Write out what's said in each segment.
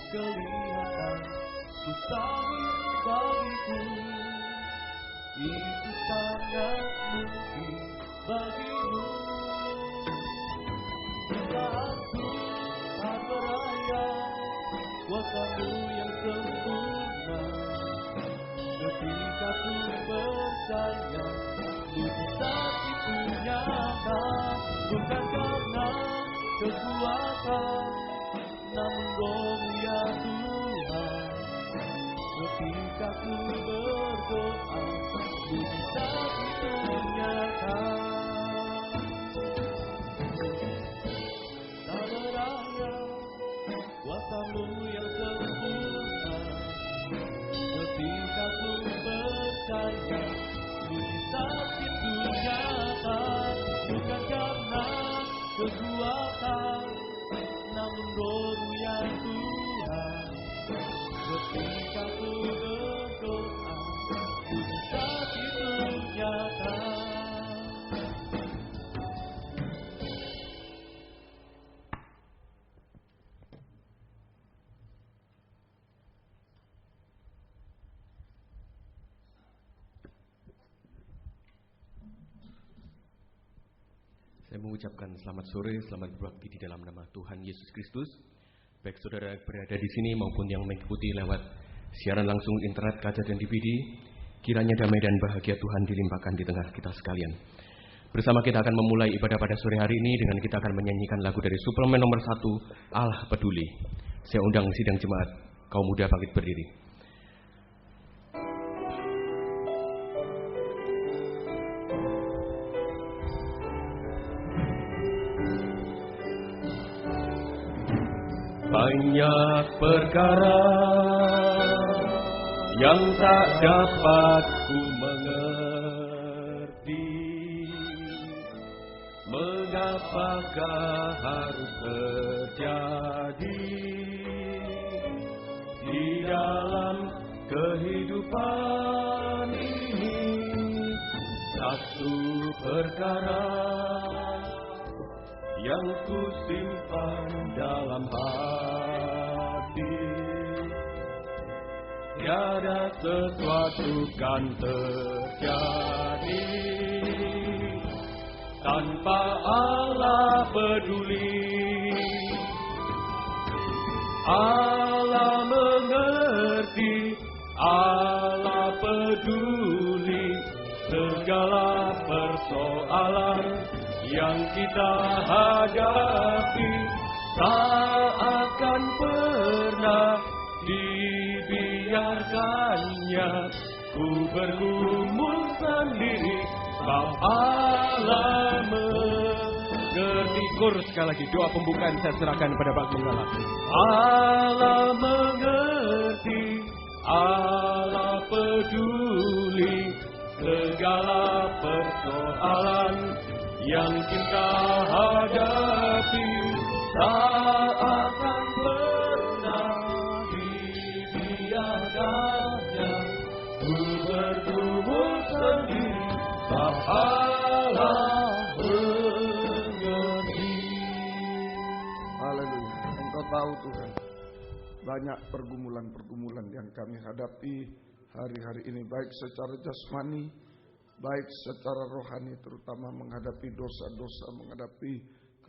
kelihatan, mustahil bagiku. Itu sangat mungkin bagimu. Saat Tuhan beraya kuasa-Mu yang sempurna, ketika ku percaya mujizat itu nyata, bukan karena kekuatan, namun Roh-Mu ya Tuhan. Ketika ku berdoa, mujizat itu nyata. Tak beraya kuasa-Mu yang sempurna, ketika ku percaya mujizat itu nyata, bukan karena kekuatan, namun Roh-Mu ya Tuhan. Ketika ku berdoa, mujizat itu nyata. Saya mengucapkan selamat sore, selamat berbakti di dalam nama Tuhan Yesus Kristus. Baik saudara berada di sini maupun yang mengikuti lewat siaran langsung internet, kaca dan DVD, kiranya damai dan bahagia Tuhan dilimpahkan di tengah kita sekalian. Bersama kita akan memulai ibadah pada sore hari ini dengan kita akan menyanyikan lagu dari suplemen nomor 1, Allah Peduli. Saya undang sidang jemaat kaum muda bangkit berdiri. Banyak perkara yang tak dapat ku mengerti, mengapakah harus terjadi di dalam kehidupan ini. Satu perkara yang ku simpan dalam hati, tiada sesuatu kan terjadi tanpa Allah peduli. Allah mengerti, Allah peduli segala persoalan yang kita hadapi. Tak akan pernah dibiarkannya ku bergumul sendiri, sebab Allah mengerti. Chorus sekali lagi, doa pembukaan saya serahkan kepada Pak Gembala. Allah mengerti, Allah peduli segala persoalan yang kita hadapi. Tak akan pernah dibiarkannya ku bertumbuh sendiri, sebab Allah mengerti. Haleluya. Engkau tahu Tuhan, banyak pergumulan-pergumulan yang kami hadapi hari-hari ini, baik secara jasmani, baik secara rohani, terutama menghadapi dosa-dosa, menghadapi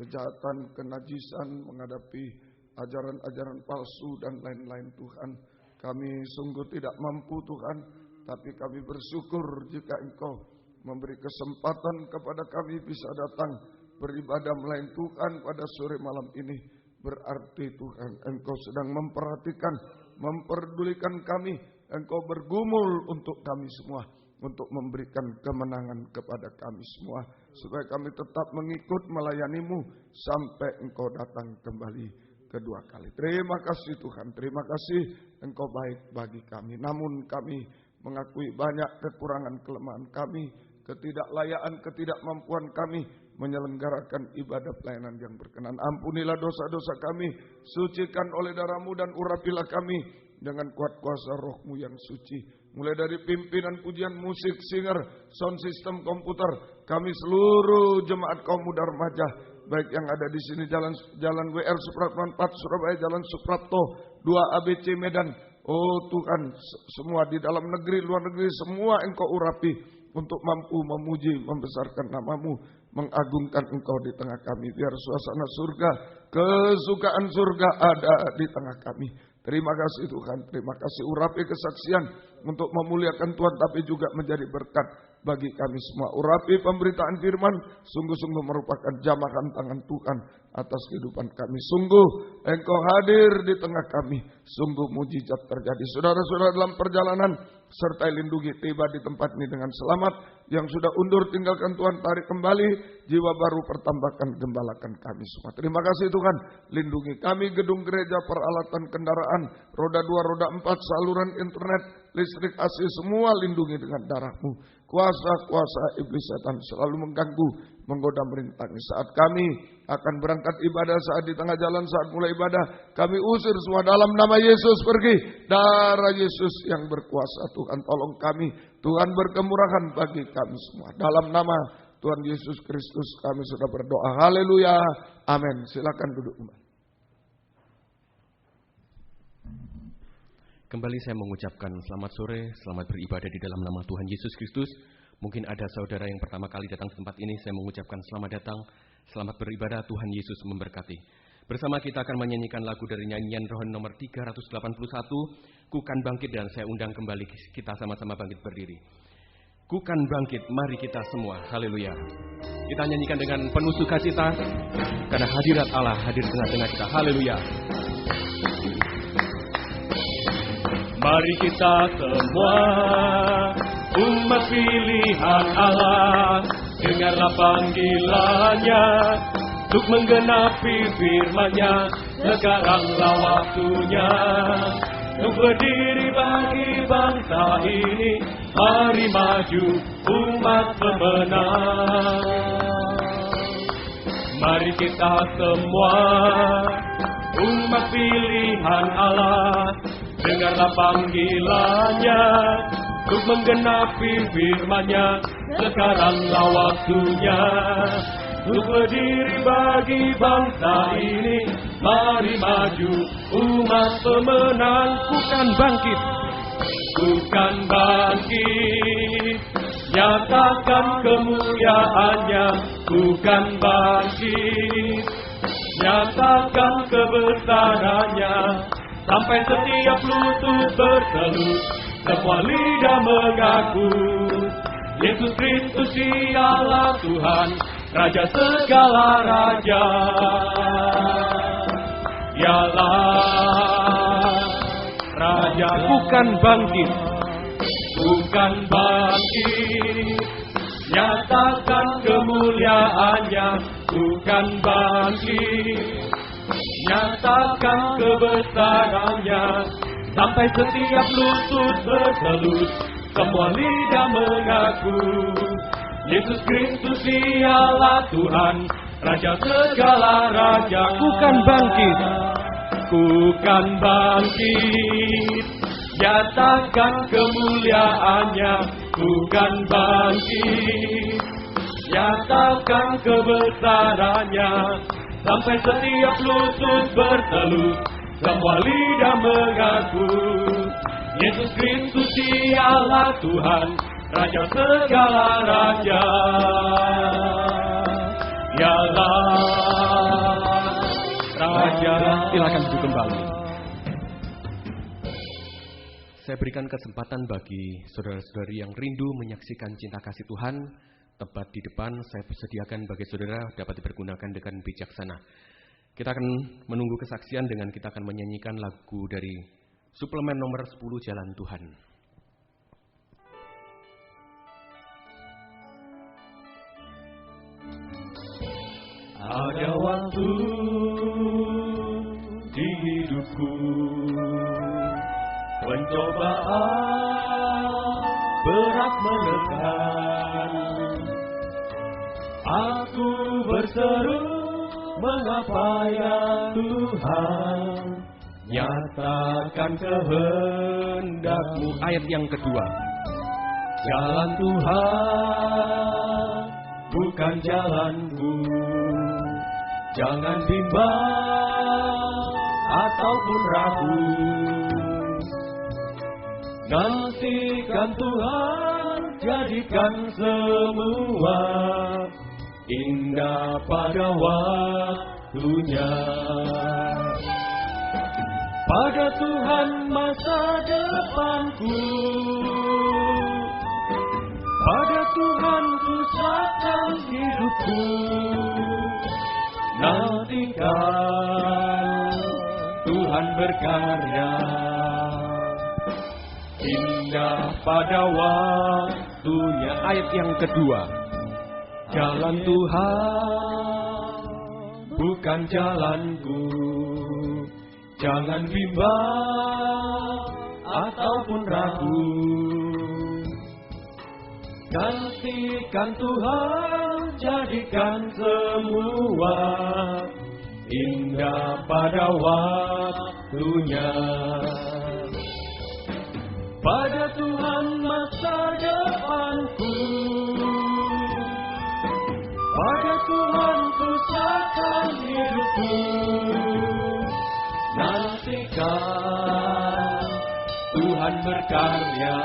kejahatan, kenajisan, menghadapi ajaran-ajaran palsu dan lain-lain Tuhan. Kami sungguh tidak mampu Tuhan, tapi kami bersyukur jika Engkau memberi kesempatan kepada kami bisa datang beribadah melayani Tuhan pada sore malam ini. Berarti Tuhan, Engkau sedang memperhatikan, memperdulikan kami. Engkau bergumul untuk kami semua, untuk memberikan kemenangan kepada kami semua, supaya kami tetap mengikut melayani-Mu sampai Engkau datang kembali kedua kali. Terima kasih Tuhan, terima kasih Engkau baik bagi kami. Namun kami mengakui banyak kekurangan kelemahan kami, ketidaklayaan, ketidakmampuan kami menyelenggarakan ibadah pelayanan yang berkenan. Ampunilah dosa-dosa kami, sucikan oleh darah-Mu dan urapilah kami dengan kuat kuasa Roh-Mu yang suci. Mulai dari pimpinan pujian, musik, singer, sound system, komputer, kami seluruh jemaat kaum muda remaja baik yang ada di sini Jalan WR Supratman 4 Surabaya, Jalan Suprapto 2 ABC Medan. Oh Tuhan, semua di dalam negeri, luar negeri, semua Engkau urapi untuk mampu memuji, membesarkan nama-Mu, mengagungkan Engkau di tengah kami. Biar suasana surga, kesukaan surga ada di tengah kami. Terima kasih Tuhan, terima kasih urapi kesaksian untuk memuliakan Tuhan, tapi juga menjadi berkat bagi kami semua. Urapi pemberitaan firman, sungguh-sungguh merupakan jamahan tangan Tuhan atas kehidupan kami. Sungguh Engkau hadir di tengah kami, sungguh mujizat terjadi. Saudara-saudara dalam perjalanan, serta lindungi tiba di tempat ini dengan selamat. Yang sudah undur tinggalkan Tuhan, tarik kembali. Jiwa baru pertambahkan, gembalakan kami semua. Terima kasih Tuhan, lindungi kami, gedung gereja, peralatan kendaraan, roda 2, roda 4, saluran internet, listrik, AC, semua lindungi dengan darah-Mu. Kuasa-kuasa iblis setan selalu mengganggu, menggoda, merintangi. Saat kami akan berangkat ibadah, saat di tengah jalan, saat mulai ibadah, kami usir semua dalam nama Yesus, pergi. Darah Yesus yang berkuasa, Tuhan tolong kami. Tuhan berkemurahan bagi kami semua. Dalam nama Tuhan Yesus Kristus kami sudah berdoa. Haleluya. Amin. Silakan duduk kembali. Kembali saya mengucapkan selamat sore, selamat beribadah di dalam nama Tuhan Yesus Kristus. Mungkin ada saudara yang pertama kali datang ke tempat ini, saya mengucapkan selamat datang, selamat beribadah, Tuhan Yesus memberkati. Bersama kita akan menyanyikan lagu dari nyanyian rohani nomor 381, Kukan Bangkit, dan saya undang kembali kita sama-sama bangkit berdiri. Kukan bangkit, mari kita semua, haleluya. Kita nyanyikan dengan penuh sukacita, karena hadirat Allah hadir tengah-tengah kita, haleluya. Mari kita semua, umat pilihan Allah, dengarlah panggilannya, untuk menggenapi firman-Nya. Sekaranglah waktunya, untuk berdiri bagi bangsa ini. Mari maju, umat pemenang. Mari kita semua, umat pilihan Allah, dengarlah panggilannya, untuk menggenapi firman-Nya. Sekaranglah waktunya, untuk berdiri bagi bangsa ini. Mari maju, umat pemenang. Kukan bangkit, kukan bangkit, nyatakan kemuliaan-Nya. Kukan bangkit, nyatakan kebesaran-Nya. Sampai setiap lutut berselut, semua lidah mengaku, Yesus Kristus dialah Tuhan, Raja segala raja. Dialah Raja. kukan bangkit, Kukan bangkit, nyatakan kemuliaan-Nya. Kukan bangkit, nyatakan kebesaran-Nya. Sampai setiap lutut berselut, semua lidah mengaku, Yesus Kristus dialah Tuhan, Raja segala raja. Kukan bangkit, kukan bangkit, nyatakan kemuliaan-Nya. Kukan bangkit, nyatakan kebesaran-Nya. Sampai setiap lutut berselut, semua lidah mengaku, Yesus Kristus dialah Tuhan, Raja segala raja. Dialah Raja. Silakan duduk kembali. Saya berikan kesempatan bagi saudara-saudari yang rindu menyaksikan cinta kasih Tuhan. Tepat di depan saya sediakan bagi saudara dapat dipergunakan dengan bijaksana. Kita akan menunggu kesaksian dengan kita akan menyanyikan lagu dari suplemen nomor 10, Jalan Tuhan. Ada waktu di hidupku, pencobaan berat menekan. Aku berseru, mengapa ya Tuhan, nyatakan kehendak-Mu. Ayat yang kedua. Jalan Tuhan bukan jalanku, Jangan bimbang ataupun ragu, nantikan Tuhan jadikan semua indah pada waktunya. Pada Tuhan masa depanku, pada Tuhan ku serahkan hidupku. Nantikan Tuhan berkarya, indah pada waktunya. Ayat yang kedua. Jalan Tuhan bukan jalanku, jangan bimbang ataupun ragu. Gantikan Tuhan, jadikan semua indah pada waktunya. Pada Tuhan masa depanku, pada Tuhan ku serahkan hidupku. Nantikan Tuhan berkarya,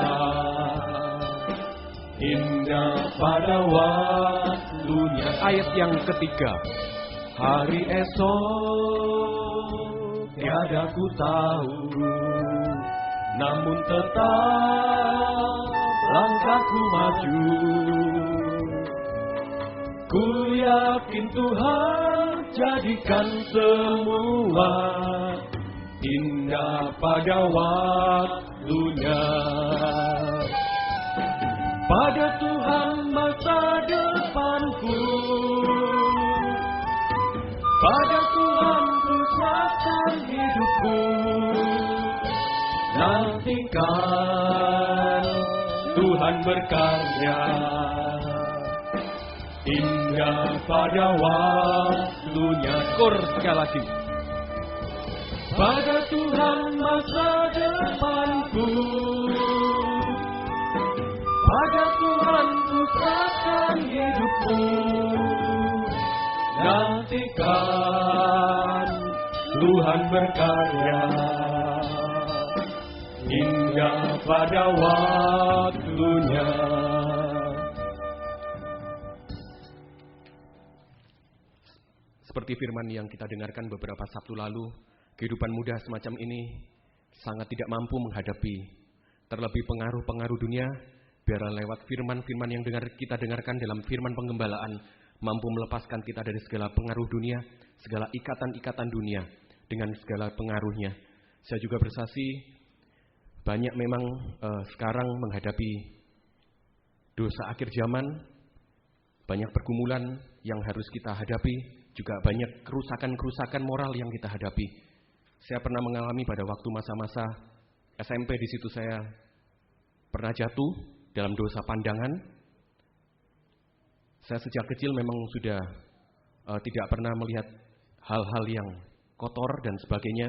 indah pada waktunya. Ayat yang ketiga. Hari esok tiada ku tahu, namun tetap langkahku maju. Ku yakin Tuhan jadikan semua indah pada waktunya. Pada Tuhan masa depanku, pada Tuhan ku serahkan hidupku. Nantikan Tuhan berkarya, indah pada waktunya. Kor sekali lagi. Pada Tuhan masa depanku, pada Tuhan ku serahkan hidupku. Nantikan Tuhan berkarya, indah pada waktunya. Seperti firman yang kita dengarkan beberapa Sabtu lalu, kehidupan muda semacam ini sangat tidak mampu menghadapi terlebih pengaruh-pengaruh dunia. Biarlah lewat firman-firman yang kita dengarkan dalam firman penggembalaan mampu melepaskan kita dari segala pengaruh dunia, segala ikatan-ikatan dunia dengan segala pengaruhnya. Saya juga bersaksi banyak memang sekarang menghadapi dosa akhir zaman, banyak pergumulan yang harus kita hadapi, juga banyak kerusakan-kerusakan moral yang kita hadapi. Saya pernah mengalami pada waktu masa-masa SMP, di situ saya pernah jatuh dalam dosa pandangan. Saya sejak kecil memang sudah tidak pernah melihat hal-hal yang kotor dan sebagainya.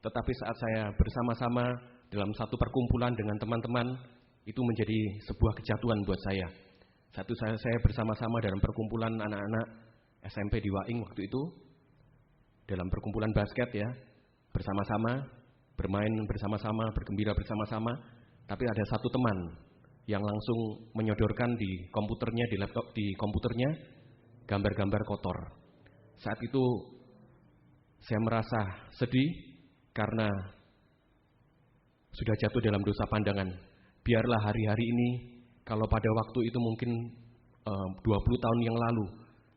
Tetapi saat saya bersama-sama dalam satu perkumpulan dengan teman-teman, itu menjadi sebuah kejatuhan buat saya. Saya bersama-sama dalam perkumpulan anak-anak SMP di Waing waktu itu, dalam perkumpulan basket ya, bersama-sama, bermain bersama-sama, bergembira bersama-sama. Tapi ada satu teman yang langsung menyodorkan di komputernya, di laptop, di komputernya, gambar-gambar kotor. Saat itu saya merasa sedih karena sudah jatuh dalam dosa pandangan. Biarlah hari-hari ini, kalau pada waktu itu mungkin 20 tahun yang lalu,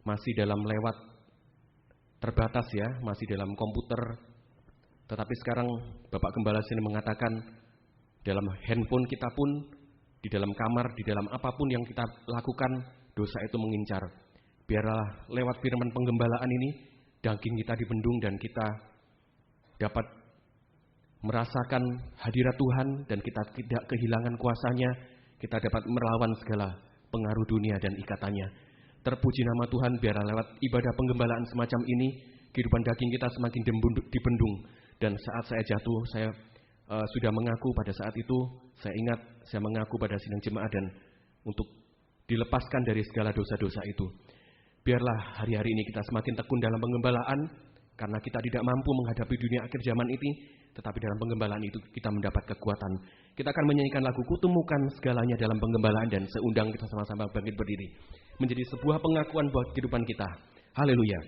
masih dalam lewat terbatas ya, masih dalam komputer. Tetapi sekarang Bapak Gembala sini mengatakan, dalam handphone kita pun, di dalam kamar, di dalam apapun yang kita lakukan, dosa itu mengincar. Biarlah lewat firman penggembalaan ini, daging kita dibendung dan kita dapat merasakan hadirat Tuhan dan kita tidak kehilangan kuasanya. Kita dapat melawan segala pengaruh dunia dan ikatannya. Terpuji nama Tuhan, biarlah lewat ibadah penggembalaan semacam ini, kehidupan daging kita semakin dibendung. Dan saat saya jatuh, saya sudah mengaku pada saat itu, saya ingat saya mengaku pada sidang jemaat dan untuk dilepaskan dari segala dosa-dosa itu. Biarlah hari-hari ini kita semakin tekun dalam penggembalaan, karena kita tidak mampu menghadapi dunia akhir zaman ini, tetapi dalam penggembalaan itu kita mendapat kekuatan. Kita akan menyanyikan lagu Kutemukan Segalanya dalam penggembalaan, dan seundang kita sama-sama bangkit berdiri. Menjadi sebuah pengakuan buat kehidupan kita. Haleluya.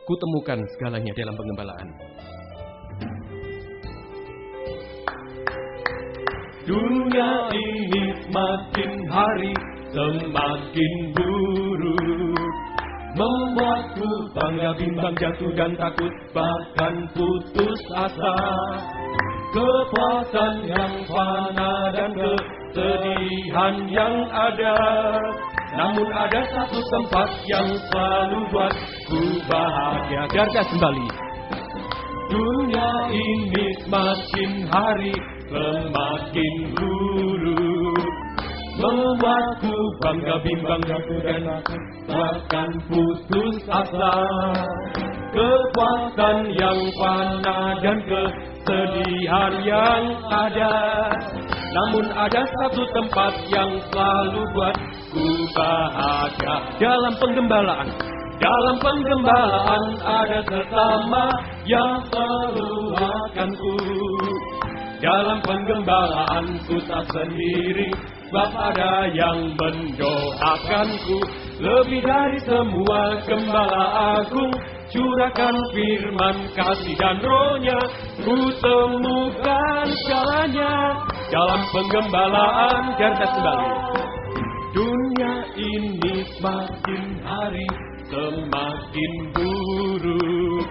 Kutemukan segalanya dalam penggembalaan. Dunia ini semakin hari semakin buruk, membuatku bangga bimbang, jatuh dan takut, bahkan putus asa. Kepuasan yang fana dan kesedihan yang ada, namun ada satu tempat yang selalu buatku bahagia. Gardas kembali. Dunia ini semakin hari semakin buruk, membuatku bangga bimbang, jatuh dan takut, bahkan putus asa. Kepuasan yang fana dan kesedihan yang ada, namun ada satu tempat yang selalu buatku bahagia. Dalam penggembalaan. Dalam penggembalaan ada sesama yang selalu akanku. Dalam penggembalaan ku tak sendiri, sebab ada yang mendoakanku. Lebih dari semua gembala agung, curahkan firman kasih dan rohnya, ku temukan segalanya dalam penggembalaan. Gardas kembali. Dunia ini semakin hari semakin buruk,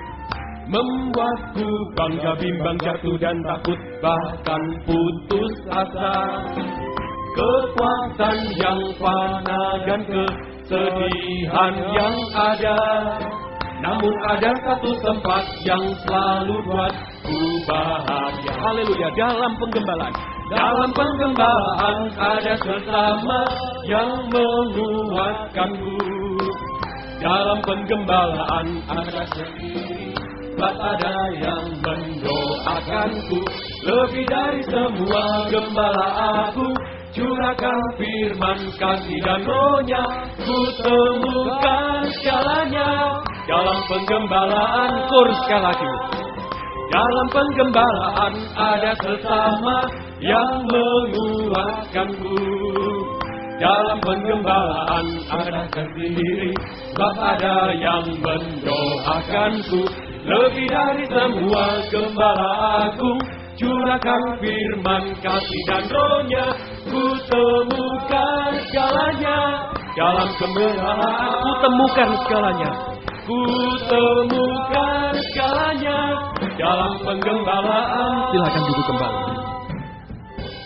membuatku bangga bimbang, jatuh dan takut, bahkan putus asa. Kepuasan yang fana dan kesedihan yang ada, namun ada satu tempat yang selalu buatku bahagia. Haleluya. Dalam penggembalaan. Dalam penggembalaan ada sesama yang menguatkanku. Dalam penggembalaan ada sendiri, sebab ada yang mendoakanku. Lebih dari semua gembala aku, curahkan firman kasih dan rohnya, ku temukan segalanya dalam penggembalaan. Kur sekali lagi. Dalam penggembalaan ada sesama yang menguatkanku. Dalam penggembalaan ada sendiri, sebab ada yang mendoakanku. Lebih dari semua gembala agung, curahkan firman kasih dan rohnya, ku temukan segalanya dalam penggembalaan. Ku temukan segalanya. Ku temukan segalanya dalam penggembalaan. Silakan duduk kembali.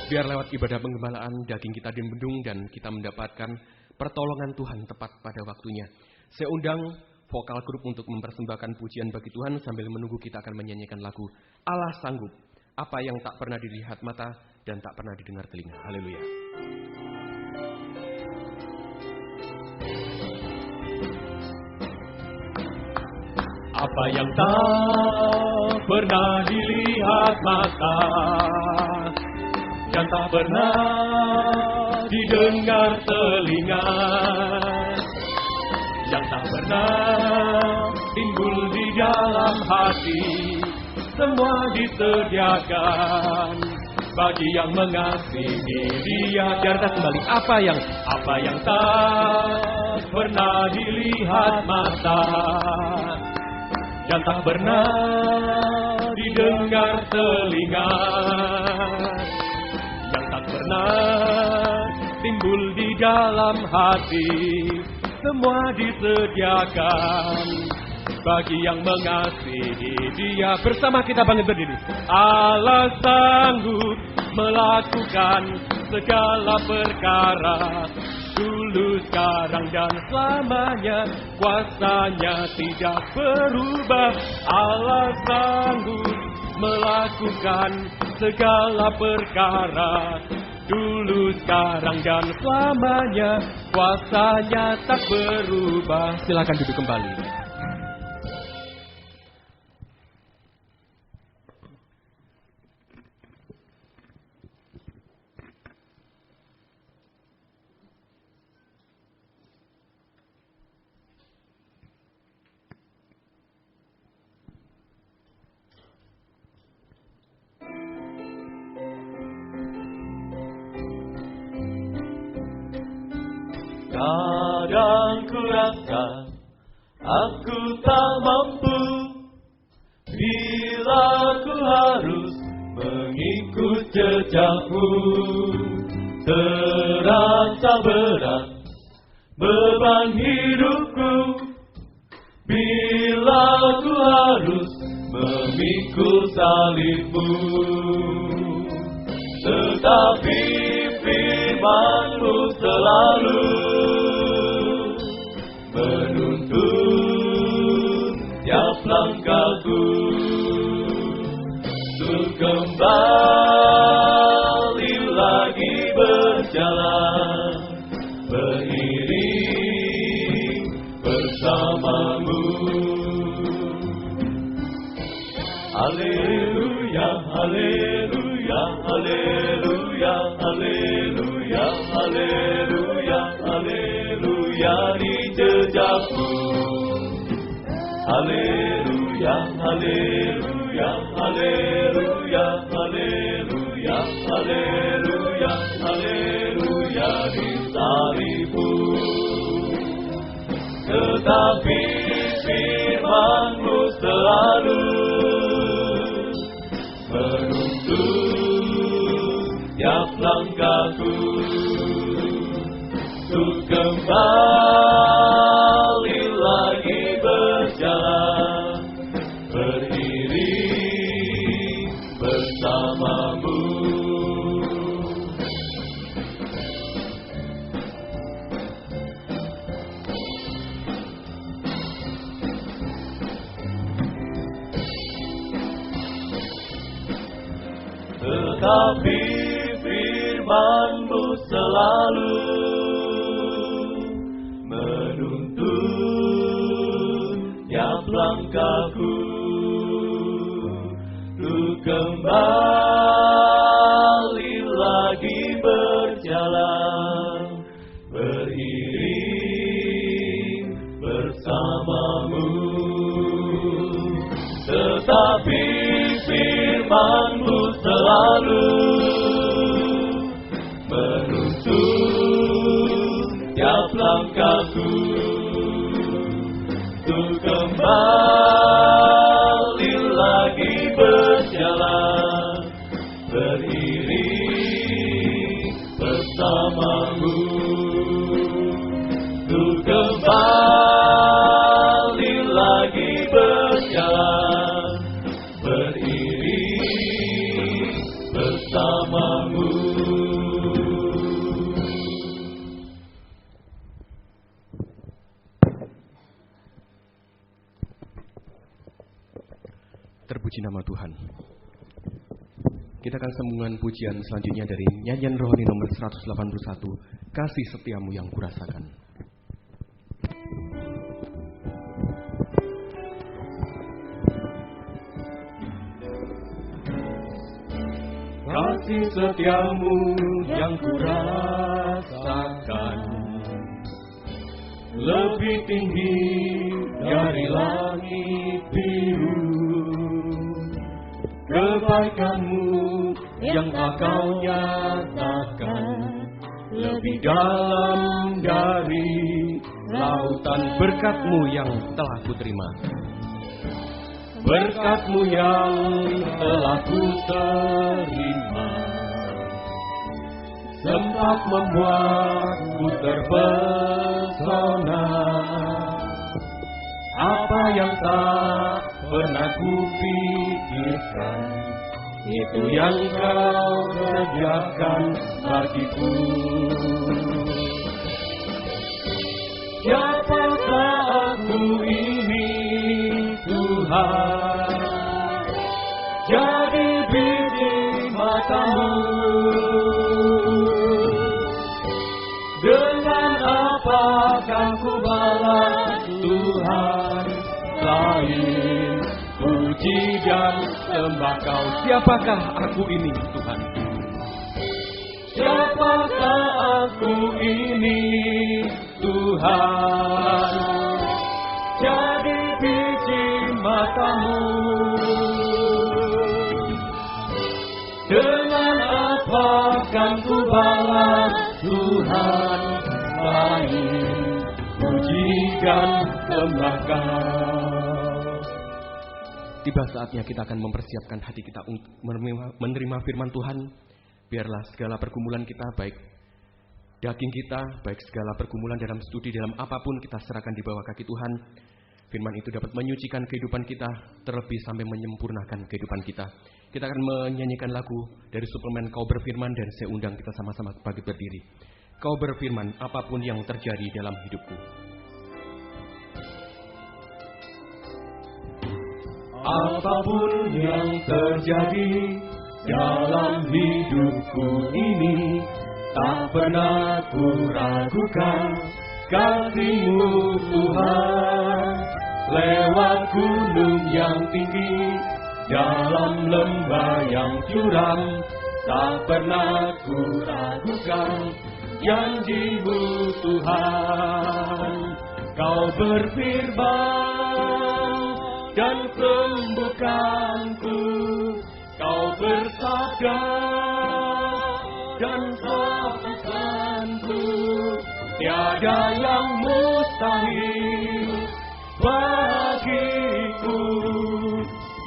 Biar lewat ibadah penggembalaan daging kita dibendung dan kita mendapatkan pertolongan Tuhan tepat pada waktunya. Saya undang vokal grup untuk mempersembahkan pujian bagi Tuhan sambil menunggu kita akan menyanyikan lagu Allah Sanggup. Apa yang tak pernah dilihat mata dan tak pernah didengar telinga. Haleluya. Apa yang tak pernah dilihat mata dan tak pernah didengar telinga, yang tak pernah timbul di dalam hati, semua disediakan bagi yang mengasihi Dia. Biarkan kembali apa yang tak pernah dilihat mata dan tak pernah didengar telinga, yang tak pernah timbul di dalam hati, semua disediakan bagi yang mengasihi Dia. bersama kita bangkit berdiri. Allah sanggup melakukan segala perkara, dulu, sekarang, dan selamanya. Kuasanya tidak berubah. Allah sanggup melakukan segala perkara, dulu, sekarang, dan selamanya. Kuasanya tak berubah. Silakan duduk kembali. ku rasa aku tak mampu bila ku harus mengikut jejakmu. Terasa berat beban hidupku bila ku harus memikul salibmu. Tetapi firman-Mu selalu menuntun tiap langkahku untuk kembali lagi berjalan beriring bersama-Mu. Haleluya, haleluya, haleluya, haleluya, haleluya, haleluya di jejakmu. Haleluya, haleluya, haleluya, haleluya, haleluya, haleluya di salibmu. Tetapi firman-Mu selalu menuntun tiap langkahku untuk kembali lagi berjalan beriring bersama-Mu. Tetapi firman-Mu selalu menuntun tiap langkahku untuk kembali lagi berjalan beriring bersama-Mu. Tetapi firman-Mu selalu menuntun tiap langkahku untuk kembali lagi berjalan beriring bersama-Mu. Untuk kembali lagi berjalan beriring bersama-Mu. Terpuji nama Tuhan. Kita akan sambungan pujian selanjutnya dari nyanyian rohani nomor 181, Kasih Setiamu yang Kurasakan. Kasih setiamu yang kurasakan lebih tinggi dari langit biru. Kebaikan-Mu yang tak Kau nyatakan lebih dalam dari lautan. Berkat-Mu yang telah kuterima, Berkat-Mu yang telah ku terima, sempat membuatku terpesona. Apa yang tak pernah ku pikirkan, itu yang Kau sediakan bagiku. Siapakah aku ini, Tuhan? Jadi biji mata-Mu. Dengan apa akan ku balas, Tuhan, selain puji dan sembah Kau? siapakah aku ini, Tuhan? Siapakah aku ini, Tuhan? Jadi biji mata-Mu. Dengan apa akan ku balas, Tuhan, selain sucikan lemah Kau. Tiba saatnya kita akan mempersiapkan hati kita untuk menerima firman Tuhan. Biarlah segala pergumulan kita, baik daging kita, baik segala pergumulan dalam studi, dalam apapun, kita serahkan di bawah kaki Tuhan. Firman itu dapat menyucikan kehidupan kita, terlebih sampai menyempurnakan kehidupan kita. Kita akan menyanyikan lagu dari suplemen Kau Berfirman, dan saya undang kita sama-sama bangkit berdiri. Kau berfirman, apapun yang terjadi dalam hidupku. Apapun yang terjadi dalam hidupku ini, tak pernah ku ragukan kasih-Mu Tuhan. Lewat gunung yang tinggi, dalam lembah yang curam, tak pernah ku ragukan janji-Mu Tuhan. Kau berfirman dan sembuhkanku, Kau bersabda dan sembuhkanku. Tiada yang mustahil bagiku.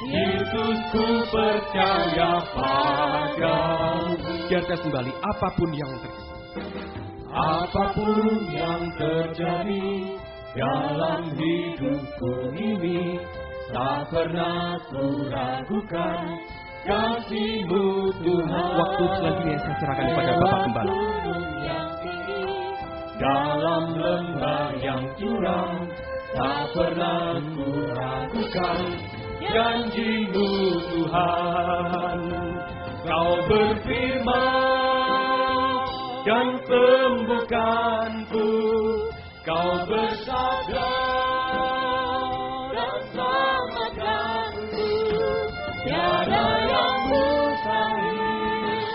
Yesus, ku percaya padamu. Biar saya kembali, apapun yang terjadi. Apapun yang terjadi dalam hidupku ini, tak pernah ku ragukan kasih-Mu Tuhan. Waktu selanjutnya saya serahkan kepada Bapak Gembala. Dalam lembah yang curam, tak pernah ku ragukan janji-Mu Tuhan. Kau berfirman dan sembuhkanku, Kau bersabda dan selamatkanku. Tiada yang mustahil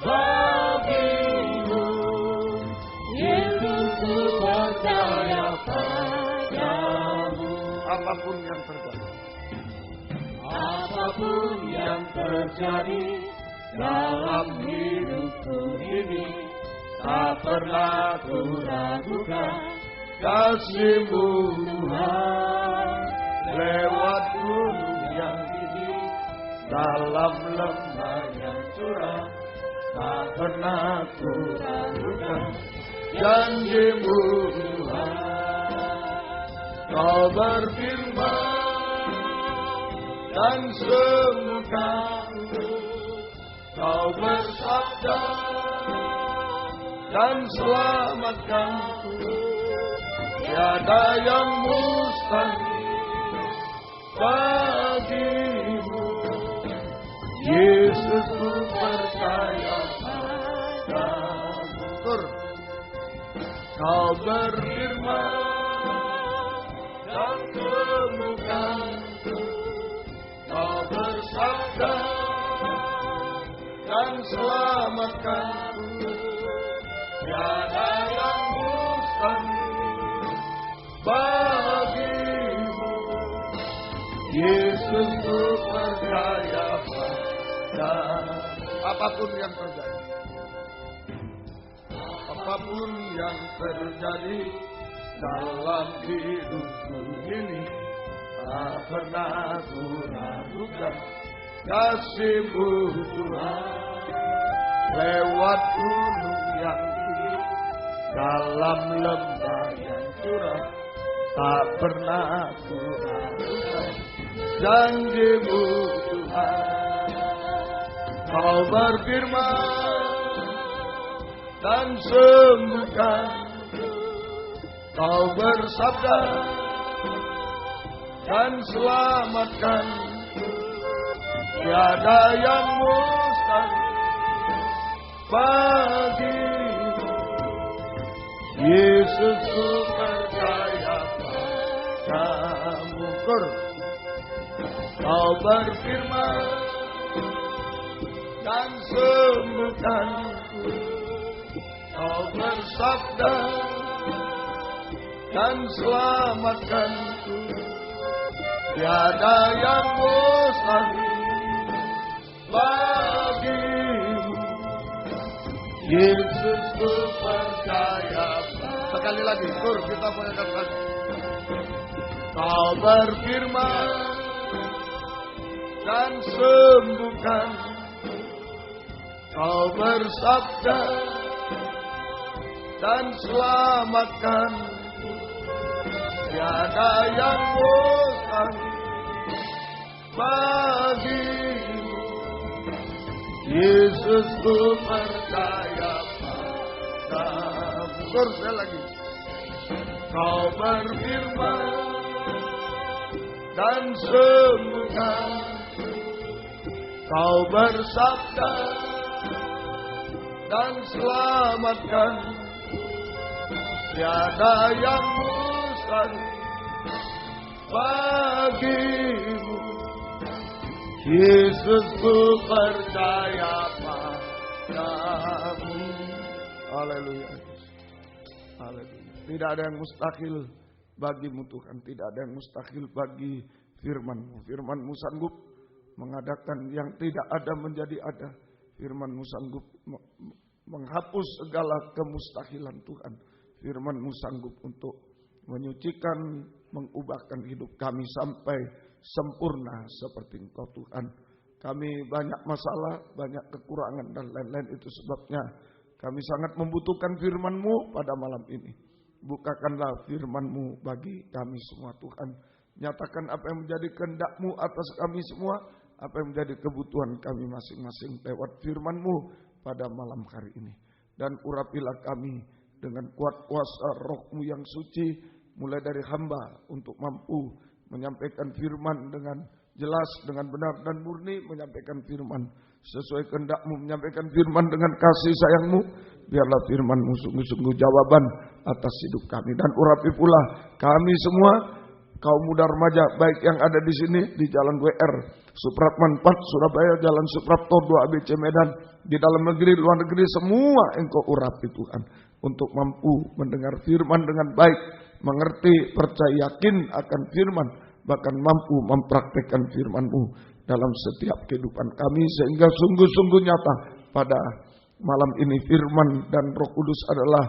bagimu. Yesus, ku percaya padamu. Apapun yang terjadi, apapun yang terjadi dalam hidupku ini, tak pernah ku ragukan kasih-Mu Tuhan. Lewat gunung yang tinggi, dalam lembah yang curam, tak pernah ku ragukan janji-Mu Tuhan. Kau berfirman dan sembuhkanku, Kau bersabda dan selamatkanku. Tiada yang mustahil bagimu. Yesus, ku percaya padamu. Kau berfirman dan sembuhkanku, Kau bersabda dan selamatkanku. Tiada yang mustahil bagimu. Yesus, ku percaya padamu. apapun yang terjadi, apapun yang terjadi dalam hidupku ini, tak pernah ku ragukan kasih-Mu Tuhan. Lewat gunung yang tinggi, dalam lembah yang curam, tak pernah ku ragukan janji-Mu Tuhan. Kau berfirman dan sembuhkan, Kau bersabda dan selamatkan. Tiada yang mustahil bagimu. Yesus, ku percaya padamu. Kau berfirman dan sembuhkanku, Kau bersabda dan selamatkanku. Tiada yang mustahil bagimu. Yesus, ku percaya padamu. Sekali lagi, kita boleh katakan. Kau berfirman dan sembuhkan. Kau bersabda dan selamatkan. Tiada yang mustahil bagimu. Yesus, ku percaya padamu. Sekali lagi. Kau berfirman dan sembuhkan. Kau bersabda dan selamatkan. Tiada yang mustahil bagimu. Yesus, ku percaya padamu. Haleluya. Haleluya. Tidak ada yang mustahil bagimu Tuhan. Tidak ada yang mustahil bagi firman-Mu. Firman-Mu sanggup mengadakan yang tidak ada menjadi ada. Firman-Mu sanggup menghapus segala kemustahilan Tuhan. Firman-Mu sanggup untuk menyucikan, mengubahkan hidup kami sampai sempurna seperti Engkau Tuhan. Kami banyak masalah, banyak kekurangan dan lain-lain, itu sebabnya kami sangat membutuhkan firman-Mu pada malam ini. Bukakanlah firman-Mu bagi kami semua Tuhan. Nyatakan apa yang menjadi kehendak-Mu atas kami semua, apa yang menjadi kebutuhan kami masing-masing lewat firman-Mu pada malam hari ini. Dan urapilah kami dengan kuat kuasa Roh-Mu yang suci, mulai dari hamba untuk mampu menyampaikan firman dengan jelas, dengan benar dan murni, menyampaikan firman sesuai kehendak-Mu, menyampaikan firman dengan kasih sayang-Mu. Biarlah firman-Mu sungguh-sungguh jawaban atas hidup kami. Dan urapi pula kami semua, kaum muda remaja, baik yang ada di sini, di Jalan WR, Supratman 4, Surabaya, Jalan Suprapto 2 ABC Medan, di dalam negeri, luar negeri, semua Engkau urapi Tuhan. Untuk mampu mendengar firman dengan baik, mengerti, percaya, yakin akan firman, bahkan mampu mempraktekkan firman-Mu dalam setiap kehidupan kami, sehingga sungguh-sungguh nyata pada malam ini firman dan Roh Kudus adalah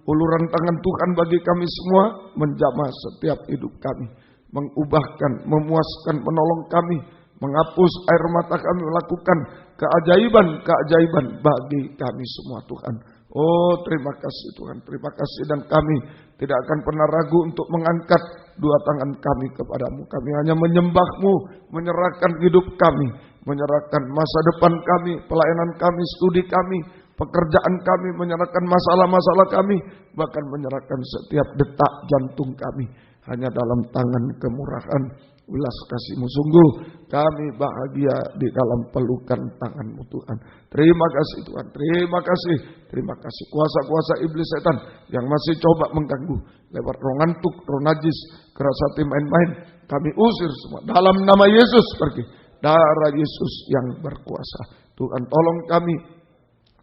uluran tangan Tuhan bagi kami semua, menjamah setiap hidup kami, mengubahkan, memuaskan, menolong kami, menghapus air mata kami, melakukan keajaiban-keajaiban bagi kami semua Tuhan. Oh, terima kasih Tuhan, terima kasih, dan kami tidak akan pernah ragu untuk mengangkat dua tangan kami kepadamu. Kami hanya menyembah-Mu, menyerahkan hidup kami, menyerahkan masa depan kami, pelayanan kami, studi kami, pekerjaan kami, menyerahkan masalah-masalah kami, bahkan menyerahkan setiap detak jantung kami hanya dalam tangan kemurahan ulas kasih-Mu. Sungguh kami bahagia di dalam pelukan tangan-Mu Tuhan. Terima kasih Tuhan, terima kasih, terima kasih. Kuasa-kuasa iblis setan yang masih coba mengganggu lewat roh ngantuk, roh najis, keras hati, main-main, kami usir semua dalam nama Yesus. Pergi, darah Yesus yang berkuasa. Tuhan tolong kami,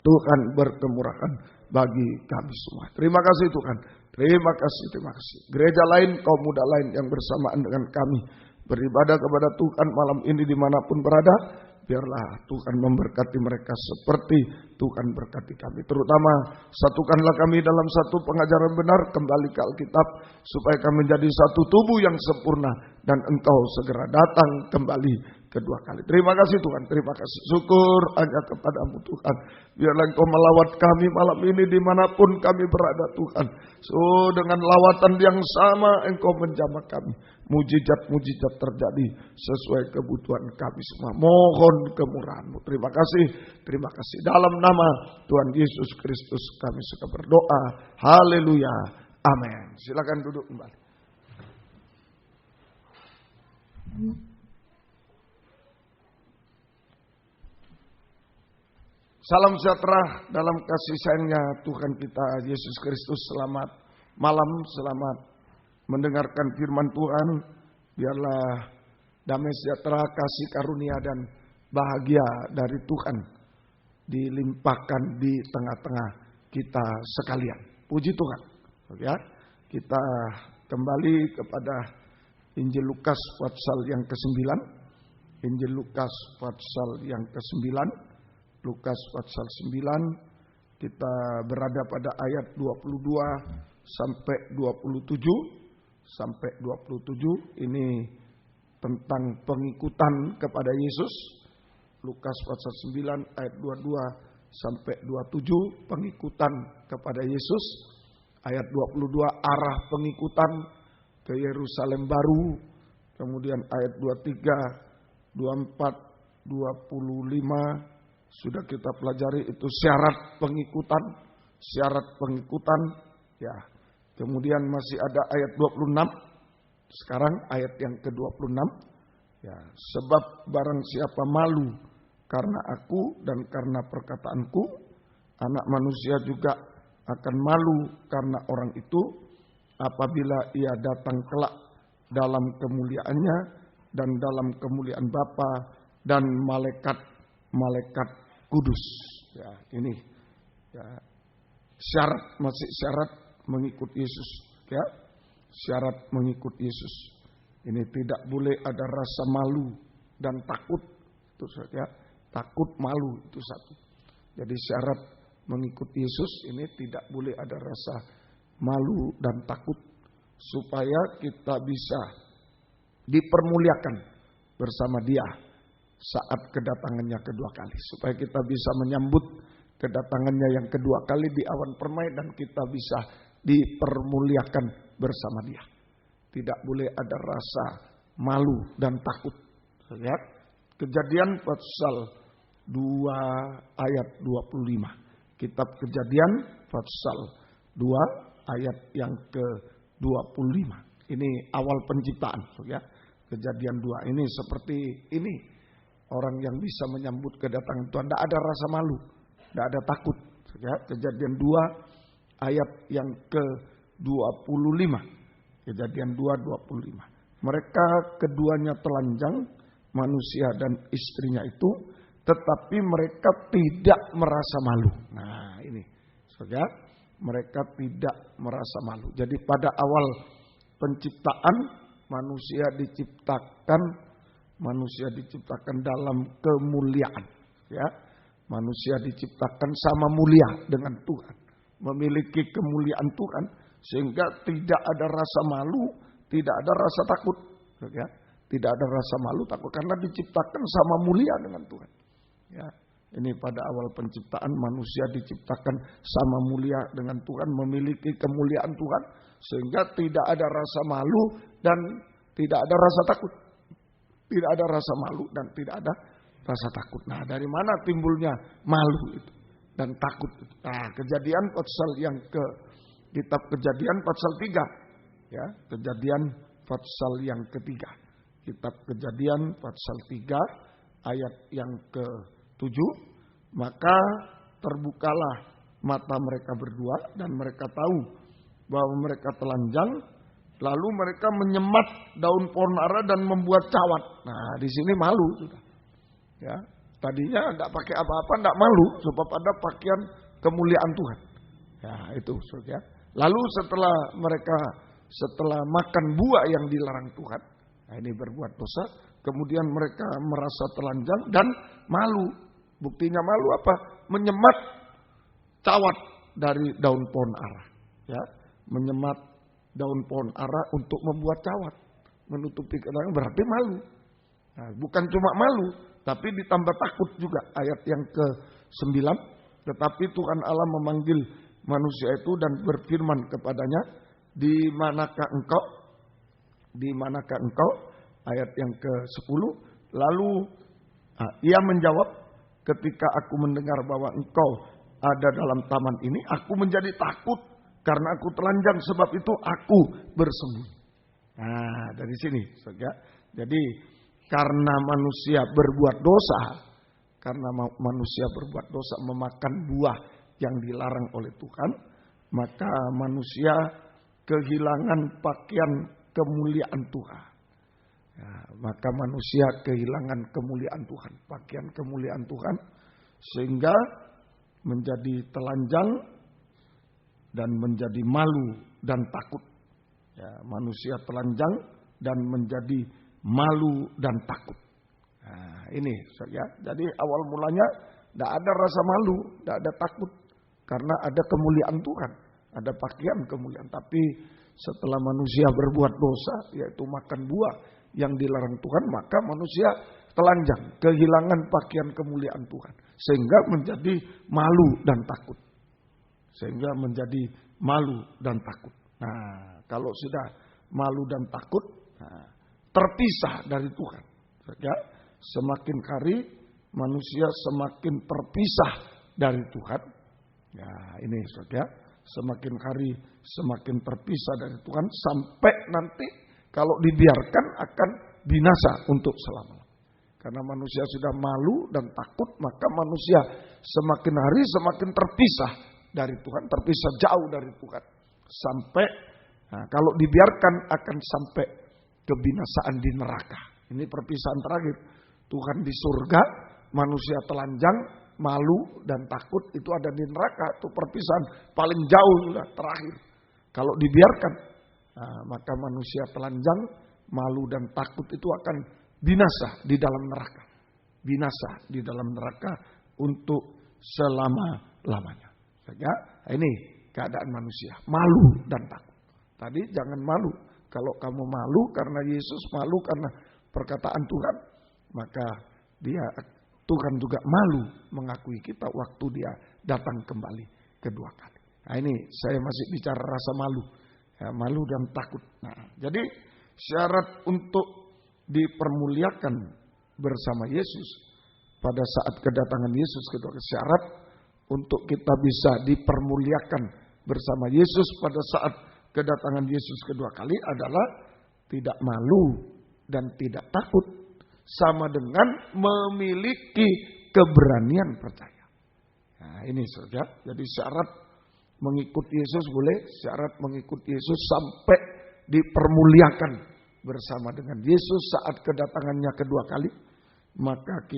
Tuhan berkemurahan bagi kami semua. Terima kasih Tuhan, terima kasih, terima kasih. Gereja lain, kaum muda lain yang bersamaan dengan kami beribadah kepada Tuhan malam ini dimanapun berada, biarlah Tuhan memberkati mereka seperti Tuhan berkati kami. Terutama satukanlah kami dalam satu pengajaran benar, kembali ke Alkitab, supaya kami menjadi satu tubuh yang sempurna, dan Engkau segera datang kembali kedua kali. Terima kasih Tuhan, terima kasih. Syukur hanya kepadamu Tuhan. Biarlah Engkau melawat kami malam ini dimanapun kami berada Tuhan. So, dengan lawatan yang sama Engkau menjamah kami. Mujizat-mujizat terjadi sesuai kebutuhan kami semua. Mohon kemurahan-Mu. Terima kasih, terima kasih. Dalam nama Tuhan Yesus Kristus kami suka berdoa. Haleluya. Amin. Silakan duduk kembali. Salam sejahtera dalam kasih sayangnya Tuhan kita Yesus Kristus. Selamat malam, selamat mendengarkan firman Tuhan. Biarlah damai sejahtera, kasih karunia dan bahagia dari Tuhan dilimpahkan di tengah-tengah kita sekalian. Puji Tuhan. Ya, kita kembali kepada Injil Lukas pasal yang ke-9. Injil Lukas pasal yang ke-9. Lukas pasal 9, kita berada pada ayat 22 sampai 27 ini tentang pengikutan kepada Yesus. Lukas pasal 9 ayat 22 sampai 27 pengikutan kepada Yesus. Ayat 22 arah pengikutan ke Yerusalem baru. Kemudian ayat 23, 24, 25 sudah kita pelajari, itu syarat pengikutan. Ya. Kemudian masih ada ayat 26. Sekarang ayat yang ke-26. Ya, sebab barang siapa malu karena aku dan karena perkataanku, Anak Manusia juga akan malu karena orang itu apabila ia datang kelak dalam kemuliaannya dan dalam kemuliaan Bapa dan malaikat kudus. Ya, ini ya, masih syarat mengikut Yesus. Ya, syarat mengikut Yesus. Ini tidak boleh ada rasa malu dan takut. Itu ya, takut malu itu satu. Jadi syarat mengikut Yesus ini tidak boleh ada rasa malu dan takut, supaya kita bisa dipermuliakan bersama Dia saat kedatangannya kedua kali. Supaya kita bisa menyambut kedatangannya yang kedua kali di awan permai dan kita bisa dipermuliakan bersama Dia. Tidak boleh ada rasa malu dan takut. Lihat Kejadian pasal 2 ayat 25. Kitab Kejadian pasal 2 ayat yang ke-25. Ini awal penciptaan, ya. Kejadian 2 ini seperti ini. Orang yang bisa menyambut kedatangan Tuhan, tidak ada rasa malu, tidak ada takut. Ya. Kejadian 2 ayat yang ke-25. Kejadian 2:25. Mereka keduanya telanjang, manusia dan istrinya itu, tetapi mereka tidak merasa malu. Nah ini, saudara, mereka tidak merasa malu. Jadi pada awal penciptaan manusia diciptakan dalam kemuliaan. Ya, manusia diciptakan sama mulia dengan Tuhan, memiliki kemuliaan Tuhan, sehingga tidak ada rasa malu, tidak ada rasa takut. Ya, tidak ada rasa malu takut karena diciptakan sama mulia dengan Tuhan. Ya, ini pada awal penciptaan manusia diciptakan sama mulia dengan Tuhan, memiliki kemuliaan Tuhan, sehingga tidak ada rasa malu dan tidak ada rasa takut. Tidak ada rasa malu dan tidak ada rasa takut. Nah, dari mana timbulnya malu itu dan takut itu? Nah, Kejadian pasal yang kitab Kejadian pasal 3. Ya, Kejadian pasal yang ketiga. Kitab Kejadian pasal 3 ayat yang ke-7. Maka terbukalah mata mereka berdua dan mereka tahu bahwa mereka telanjang. Lalu mereka menyemat daun pohon ara dan membuat cawat. Nah, di sini malu sudah. Ya, tadinya enggak pakai apa-apa, enggak malu sebab ada pakaian kemuliaan Tuhan. Ya, itu saudara. Lalu setelah makan buah yang dilarang Tuhan, nah ini berbuat dosa, kemudian mereka merasa telanjang dan malu. Buktinya malu apa? Menyemat cawat dari daun pohon ara. Ya, menyemat daun pohon ara untuk membuat cawat, menutupi kedatangan, berarti malu. Nah, bukan cuma malu, tapi ditambah takut juga. Ayat yang ke-9, tetapi Tuhan Allah memanggil manusia itu dan berfirman kepadanya, di manakah engkau? Di manakah engkau? Ayat yang ke-10. Lalu ia menjawab, ketika aku mendengar bahwa engkau ada dalam taman ini, aku menjadi takut karena aku telanjang, sebab itu aku bersembunyi. Nah, dari sini, saudara. Jadi karena manusia berbuat dosa, memakan buah yang dilarang oleh Tuhan, maka manusia kehilangan pakaian kemuliaan Tuhan. Ya, maka manusia kehilangan kemuliaan Tuhan, pakaian kemuliaan Tuhan, sehingga menjadi telanjang dan menjadi malu dan takut. Ya, manusia telanjang dan menjadi malu dan takut. Nah, ini ya. Jadi awal mulanya tidak ada rasa malu, tidak ada takut, karena ada kemuliaan Tuhan. ada pakaian kemuliaan. Tapi setelah manusia berbuat dosa, yaitu makan buah yang dilarang Tuhan, maka manusia telanjang, kehilangan pakaian kemuliaan Tuhan. Sehingga menjadi malu dan takut. Sehingga menjadi malu dan takut. Nah, kalau sudah malu dan takut, terpisah dari Tuhan. Ya, semakin hari manusia semakin terpisah dari Tuhan. Ya, ini saudara, semakin hari semakin terpisah dari Tuhan sampai nanti kalau dibiarkan akan binasa untuk selama-lamanya. Karena manusia sudah malu dan takut, maka manusia semakin hari semakin terpisah dari Tuhan, terpisah jauh dari Tuhan. Sampai kalau dibiarkan akan sampai kebinasaan di neraka. Ini perpisahan terakhir. Tuhan di surga, manusia telanjang, malu dan takut itu ada di neraka. Itu perpisahan paling jauh sudah terakhir. Kalau dibiarkan, maka manusia telanjang, malu dan takut itu akan binasa di dalam neraka. Binasa di dalam neraka untuk selama-lamanya. Ya, ini keadaan manusia. Malu dan takut. Tadi jangan malu. Kalau kamu malu karena Yesus, malu karena perkataan Tuhan, maka Tuhan juga malu mengakui kita waktu dia datang kembali kedua kali. Nah, ini saya masih bicara rasa malu. Ya, malu dan takut. Nah, jadi syarat untuk dipermuliakan bersama Yesus pada saat kedatangan Yesus kedua kali, syarat untuk kita bisa dipermuliakan bersama Yesus pada saat kedatangan Yesus kedua kali adalah tidak malu dan tidak takut, sama dengan memiliki keberanian percaya. Nah, ini saja. Jadi syarat mengikut Yesus boleh, syarat mengikut Yesus sampai dipermuliakan bersama dengan Yesus saat kedatangannya kedua kali, maka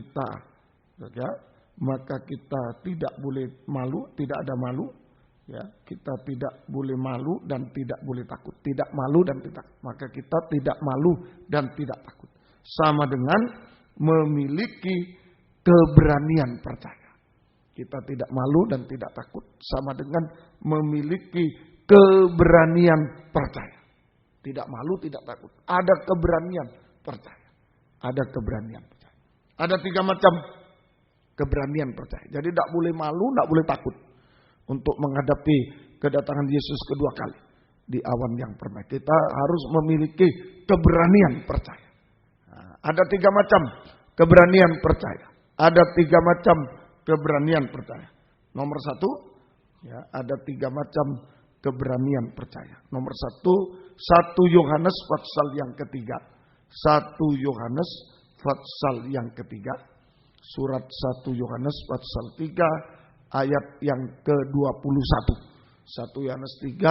kita tidak boleh malu, tidak ada malu. Ya, kita tidak boleh malu dan tidak boleh takut. Tidak malu dan tidak. Maka kita tidak malu dan tidak takut. Sama dengan memiliki keberanian percaya. Kita tidak malu dan tidak takut. Sama dengan memiliki keberanian percaya. Tidak malu, tidak takut. Ada keberanian percaya. Ada keberanian percaya. Ada 3 macam keberanian percaya. Jadi tidak boleh malu, tidak boleh takut untuk menghadapi kedatangan Yesus kedua kali di awan yang permai. Kita harus memiliki keberanian percaya. Nah, ada 3 macam keberanian percaya. Ada 3 macam keberanian percaya. Nomor 1, ya, ada 3 macam keberanian percaya. Nomor 1 Yohanes pasal yang ketiga. 1 Yohanes pasal yang ketiga. Surat 1 Yohanes pasal 3. Ayat yang ke-21. 1 Yohanes 3,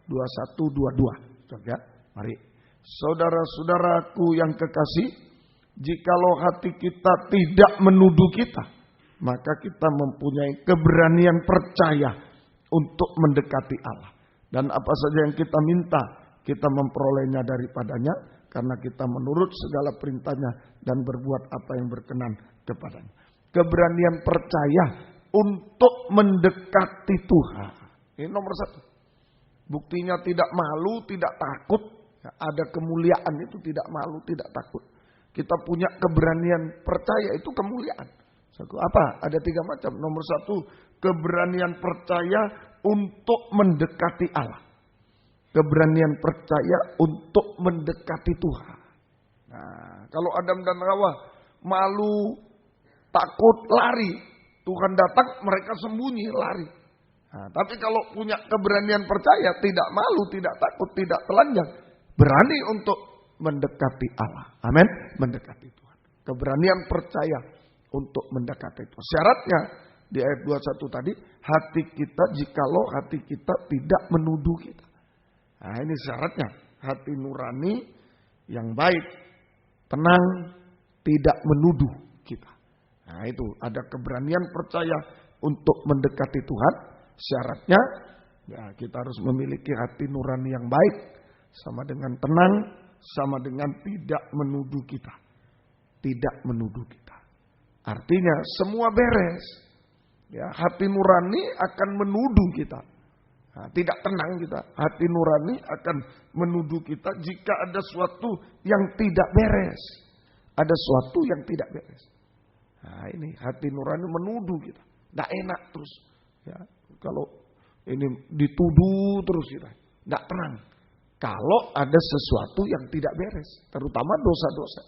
21, 22. Ya, mari. Saudara-saudaraku yang kekasih, jikalau hati kita tidak menuduh kita, maka kita mempunyai keberanian percaya untuk mendekati Allah. Dan apa saja yang kita minta, kita memperolehnya daripadanya, karena kita menurut segala perintahnya dan berbuat apa yang berkenan kepadanya. Keberanian percaya untuk mendekati Tuhan. Ini nomor 1. Buktinya tidak malu, tidak takut. Ada kemuliaan itu tidak malu, tidak takut. Kita punya keberanian percaya itu kemuliaan. Apa? Ada 3 macam. Nomor 1, keberanian percaya untuk mendekati Allah. Keberanian percaya untuk mendekati Tuhan. Nah, kalau Adam dan Hawa malu, takut, lari. Tuhan datang, mereka sembunyi, lari. Nah, tapi kalau punya keberanian percaya, tidak malu, tidak takut, tidak telanjang, berani untuk mendekati Allah. Amin. Mendekati Tuhan. Keberanian percaya untuk mendekati Tuhan. Syaratnya di ayat 21 tadi, hati kita jikalau hati kita tidak menuduh kita. Nah, ini syaratnya. Hati nurani yang baik, tenang, tidak menuduh kita. Nah, itu ada keberanian percaya untuk mendekati Tuhan. Syaratnya ya, kita harus memiliki hati nurani yang baik, sama dengan tenang, sama dengan tidak menuduh kita. Tidak menuduh kita. Artinya semua beres. Ya, hati nurani akan menuduh kita. Nah, tidak tenang kita. Hati nurani akan menuduh kita jika ada sesuatu yang tidak beres. Ada sesuatu yang tidak beres. Nah, ini hati nurani menuduh kita. Tidak enak terus. Ya, kalau ini dituduh terus kita. Tidak tenang. Kalau ada sesuatu yang tidak beres. Terutama dosa-dosa.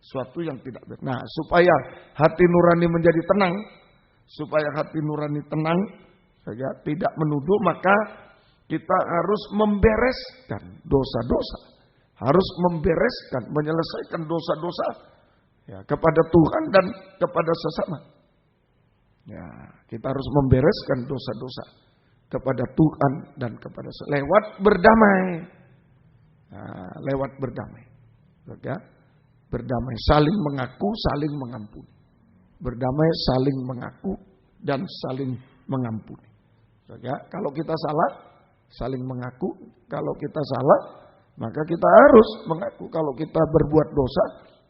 Sesuatu yang tidak beres. Nah, supaya hati nurani menjadi tenang. Supaya hati nurani tenang. Ya, tidak menuduh, maka kita harus membereskan dosa-dosa. Harus membereskan, menyelesaikan dosa-dosa ya, kepada Tuhan dan kepada sesama. Ya, kita harus membereskan dosa-dosa kepada Tuhan dan kepada sesama. Lewat berdamai. Nah, lewat berdamai. Ya, berdamai, saling mengaku, saling mengampuni. Berdamai, saling mengaku dan saling mengampuni. Ya, kalau kita salah, saling mengaku. Kalau kita salah, maka kita harus mengaku. Kalau kita berbuat dosa,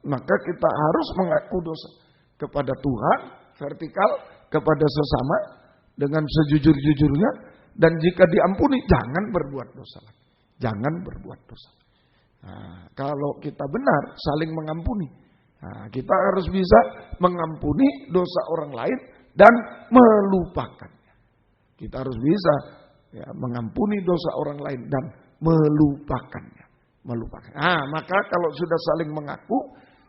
maka kita harus mengaku dosa kepada Tuhan, vertikal, kepada sesama dengan sejujur-jujurnya. Dan jika diampuni, jangan berbuat dosa lagi. Jangan berbuat dosa. Nah, kalau kita benar, saling mengampuni. Nah, kita harus bisa mengampuni dosa orang lain dan melupakan. Kita harus bisa ya, mengampuni dosa orang lain dan melupakannya. Nah, maka kalau sudah saling mengaku,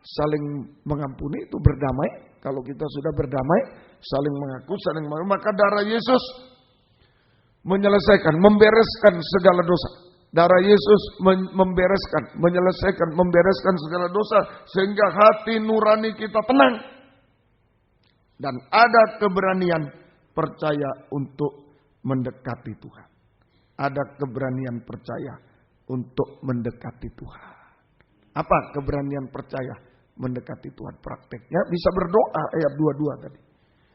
saling mengampuni itu berdamai. Kalau kita sudah berdamai, saling mengaku, saling mengampuni, maka darah Yesus menyelesaikan, membereskan segala dosa. Darah Yesus membereskan segala dosa sehingga hati nurani kita tenang dan ada keberanian percaya untuk mendekati Tuhan. Ada keberanian percaya untuk mendekati Tuhan. Apa keberanian percaya mendekati Tuhan? Prakteknya bisa berdoa ayat 22 tadi.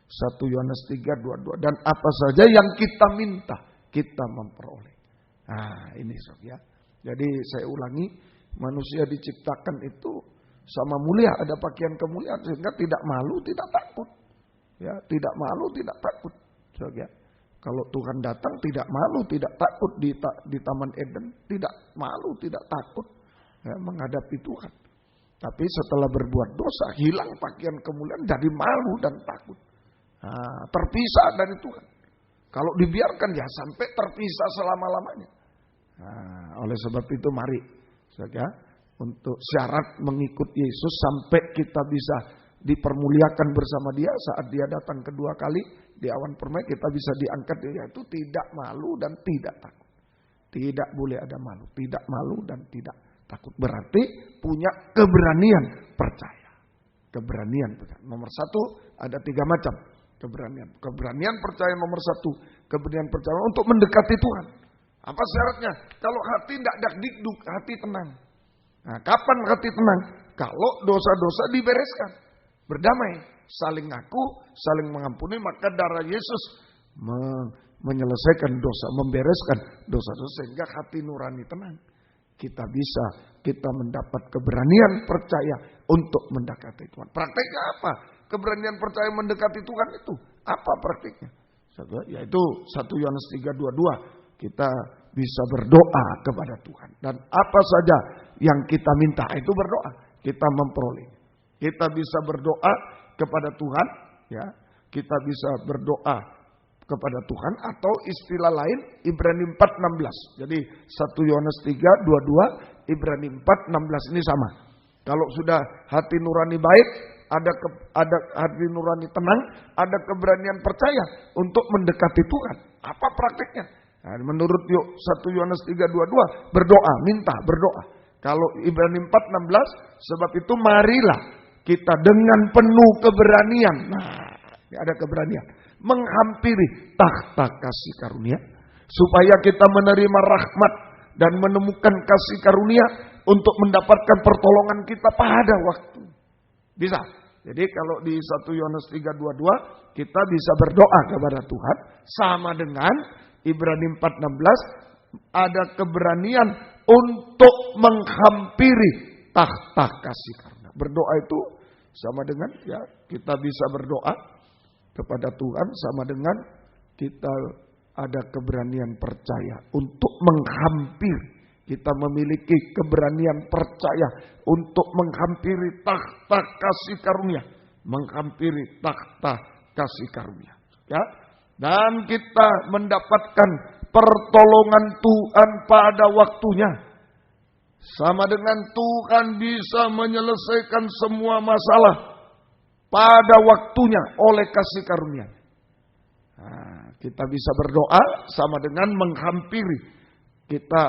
1 Yohanes 3:22. Dan apa saja yang kita minta, kita memperoleh. Nah, ini sob ya. Jadi saya ulangi, manusia diciptakan itu sama mulia, ada pakaian kemuliaan sehingga tidak malu, tidak takut. Ya, tidak malu, tidak takut. Sob ya. Kalau Tuhan datang tidak malu, tidak takut di Taman Eden, tidak malu, tidak takut ya, menghadapi Tuhan. Tapi setelah berbuat dosa, hilang pakaian kemuliaan, jadi malu dan takut. Nah, terpisah dari Tuhan. Kalau dibiarkan ya sampai terpisah selama-lamanya. Nah, oleh sebab itu mari saja untuk syarat mengikut Yesus sampai kita bisa dipermuliakan bersama dia saat dia datang kedua kali di awan permai, kita bisa diangkat, yaitu tidak malu dan tidak takut. Tidak boleh ada malu, tidak malu dan tidak takut. Berarti punya keberanian percaya. Keberanian percaya. Nomor 1 ada 3 macam keberanian. Keberanian percaya nomor 1, keberanian percaya untuk mendekati Tuhan. Apa syaratnya? Kalau hati tidak dakdikduk, hati tenang. Nah, kapan hati tenang? Kalau dosa-dosa dibereskan. Berdamai, saling ngaku, saling mengampuni, maka darah Yesus menyelesaikan dosa, membereskan dosa-dosa sehingga hati nurani tenang. Kita mendapat keberanian percaya untuk mendekati Tuhan. Prakteknya apa? Keberanian percaya mendekati Tuhan itu apa praktiknya? Yaitu 1 Yohanes 3:22. Kita bisa berdoa kepada Tuhan. Dan apa saja yang kita minta itu berdoa. Kita memperoleh. Kita bisa berdoa kepada Tuhan. Ya, kita bisa berdoa kepada Tuhan. Atau istilah lain Ibrani 4:16. Jadi 1 Yohanes 3:22, Ibrani 4:16 ini sama. Kalau sudah hati nurani baik, ada hati nurani tenang, ada keberanian percaya untuk mendekati Tuhan. Apa praktiknya? Nah, menurut 1 Yohanes 3:22, berdoa, minta, berdoa. Kalau Ibrani 4:16, sebab itu marilah kita dengan penuh keberanian. Nah, ini ada keberanian. Menghampiri tahta kasih karunia. Supaya kita menerima rahmat dan menemukan kasih karunia untuk mendapatkan pertolongan kita pada waktu. Bisa. Jadi kalau di 1 Yohanes 3:22 kita bisa berdoa kepada Tuhan sama dengan Ibrani 4:16 ada keberanian untuk menghampiri tahta kasih karunia. Berdoa itu sama dengan ya kita bisa berdoa kepada Tuhan sama dengan kita ada keberanian percaya untuk menghampiri. Kita memiliki keberanian percaya untuk menghampiri takhta kasih karunia. Menghampiri takhta kasih karunia. Ya. Dan kita mendapatkan pertolongan Tuhan pada waktunya. Sama dengan Tuhan bisa menyelesaikan semua masalah pada waktunya oleh kasih karunia. Nah, kita bisa berdoa sama dengan menghampiri. Kita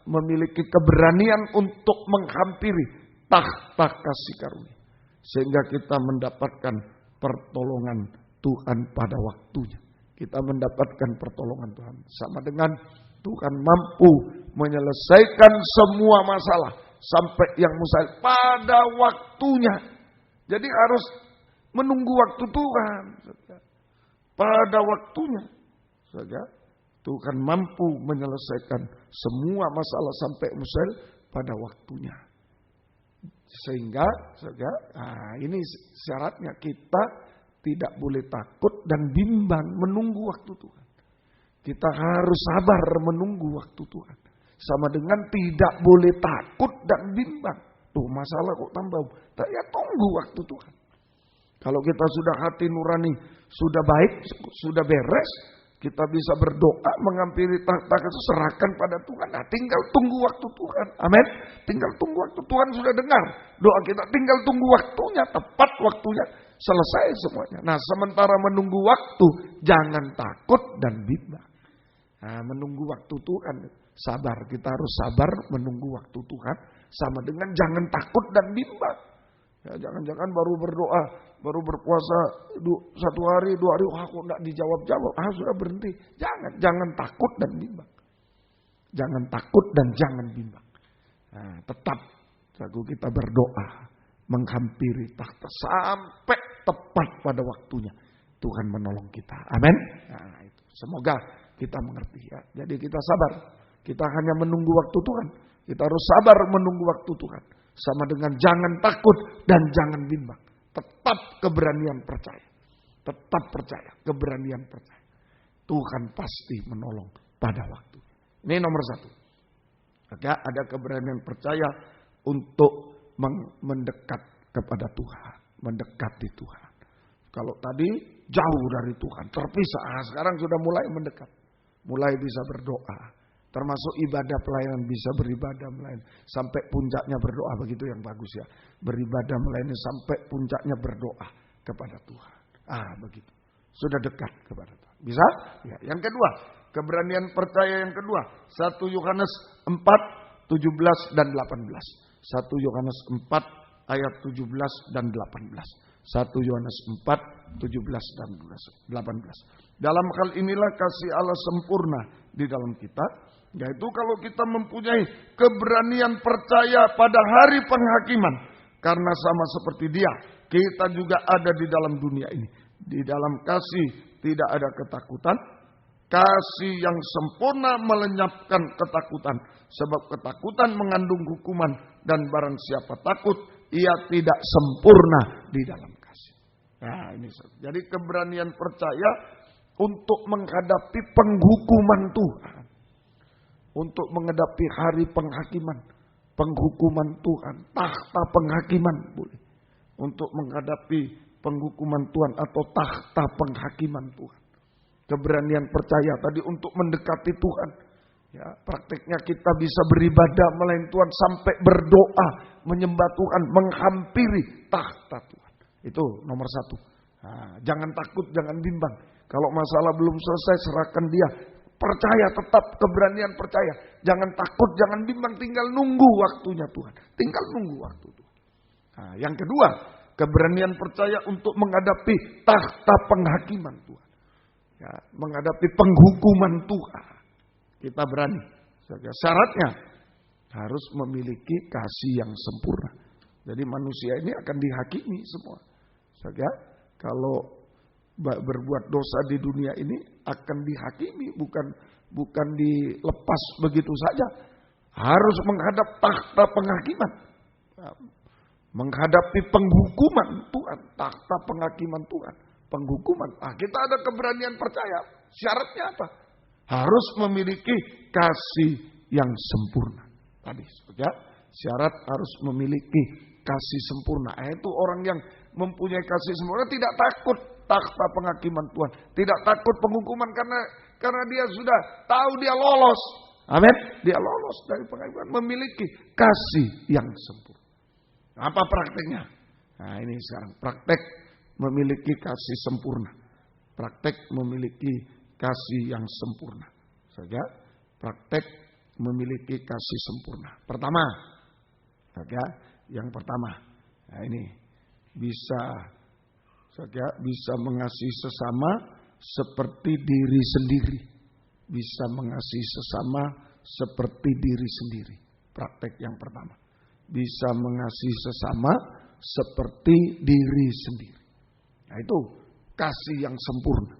memiliki keberanian untuk menghampiri takhta kasih karunia. Sehingga kita mendapatkan pertolongan Tuhan pada waktunya. Kita mendapatkan pertolongan Tuhan. Sama dengan Tuhan mampu menyelesaikan semua masalah. Sampai yang mustahil pada waktunya. Jadi harus menunggu waktu Tuhan. Pada waktunya. Tuhan mampu menyelesaikan semua masalah sampai mustahil pada waktunya. Sehingga ini syaratnya kita tidak boleh takut dan bimbang menunggu waktu Tuhan. Kita harus sabar menunggu waktu Tuhan. Sama dengan tidak boleh takut dan bimbang. Tuh masalah kok tambah. Ya tunggu waktu Tuhan. Kalau kita sudah hati nurani, sudah baik, sudah beres, kita bisa berdoa menghampiri takhta kasih, serahkan pada Tuhan. Nah, tinggal tunggu waktu Tuhan. Amin. Tinggal tunggu waktu Tuhan sudah dengar doa kita. Tinggal tunggu waktunya, tepat waktunya, selesai semuanya. Nah, sementara menunggu waktu, jangan takut dan bimbang. Nah, menunggu waktu Tuhan, sabar. Kita harus sabar menunggu waktu Tuhan. Sama dengan jangan takut dan bimbang. Ya, jangan-jangan baru berdoa, baru berpuasa 1 hari, 2 hari, kok enggak dijawab-jawab. Sudah berhenti. Jangan takut dan bimbang. Jangan takut dan jangan bimbang. Nah, tetap kita berdoa, menghampiri takhta sampai tepat pada waktunya. Tuhan menolong kita. Amin. Nah, itu. Semoga kita mengerti ya. Jadi kita sabar. Kita hanya menunggu waktu Tuhan. Kita harus sabar menunggu waktu Tuhan. Sama dengan jangan takut dan jangan bimbang. Tetap keberanian percaya. Tetap percaya. Keberanian percaya. Tuhan pasti menolong pada waktu. Ini nomor 1. Ada keberanian percaya untuk mendekat kepada Tuhan. Mendekati Tuhan. Kalau tadi jauh dari Tuhan. Terpisah. Sekarang sudah mulai mendekat. Mulai bisa berdoa. Termasuk ibadah pelayanan, bisa beribadah melayani. Sampai puncaknya berdoa, begitu yang bagus ya. Beribadah melayani sampai puncaknya berdoa kepada Tuhan. Begitu. Sudah dekat kepada Tuhan. Bisa? Ya. Yang kedua, keberanian percaya yang kedua. 1 Yohanes 4, 17 dan 18. 1 Yohanes 4 ayat 17 dan 18. 1 Yohanes 4, 17 dan 18. Dalam hal inilah kasih Allah sempurna di dalam kita. Yaitu kalau kita mempunyai keberanian percaya pada hari penghakiman. Karena sama seperti dia, kita juga ada di dalam dunia ini. Di dalam kasih tidak ada ketakutan. Kasih yang sempurna melenyapkan ketakutan. Sebab ketakutan mengandung hukuman. Dan barang siapa takut, ia tidak sempurna di dalam kasih. Nah ini. Jadi keberanian percaya untuk menghadapi penghukuman Tuhan. Untuk menghadapi hari penghakiman. Penghukuman Tuhan. Takhta penghakiman. Boleh. Untuk menghadapi penghukuman Tuhan. Atau takhta penghakiman Tuhan. Keberanian percaya tadi untuk mendekati Tuhan. Ya, prakteknya kita bisa beribadah melayani Tuhan. Sampai berdoa. Menyembah Tuhan. Menghampiri takhta Tuhan. Itu nomor 1. Jangan takut, jangan bimbang. Kalau masalah belum selesai, serahkan dia. Percaya, tetap keberanian percaya. Jangan takut, jangan bimbang. Tinggal nunggu waktunya Tuhan. Tinggal nunggu waktu Tuhan. Yang kedua, keberanian percaya untuk menghadapi takhta penghakiman Tuhan. Ya, menghadapi penghukuman Tuhan. Kita berani. Syaratnya harus memiliki kasih yang sempurna. Jadi manusia ini akan dihakimi semua. Kalau berbuat dosa di dunia ini akan dihakimi, bukan dilepas begitu saja. Harus menghadap takhta penghakiman. Menghadapi penghukuman Tuhan, takhta penghakiman Tuhan, penghukuman. Kita ada keberanian percaya. Syaratnya apa? Harus memiliki kasih yang sempurna. Tadi ya, syarat harus memiliki kasih sempurna. Itu orang yang mempunyai kasih sempurna tidak takut takhta penghakiman Tuhan, tidak takut penghukuman karena dia sudah tahu dia lolos. Amin. Dia lolos dari penghakiman, memiliki kasih yang sempurna. Apa prakteknya? Nah, ini sekarang praktek memiliki kasih sempurna. Praktek memiliki kasih yang sempurna. Saja praktek memiliki kasih sempurna. Pertama, saja yang pertama. Nah, ini bisa mengasihi sesama seperti diri sendiri. Bisa mengasihi sesama seperti diri sendiri. Praktek yang pertama. Bisa mengasihi sesama seperti diri sendiri. Nah, itu kasih yang sempurna.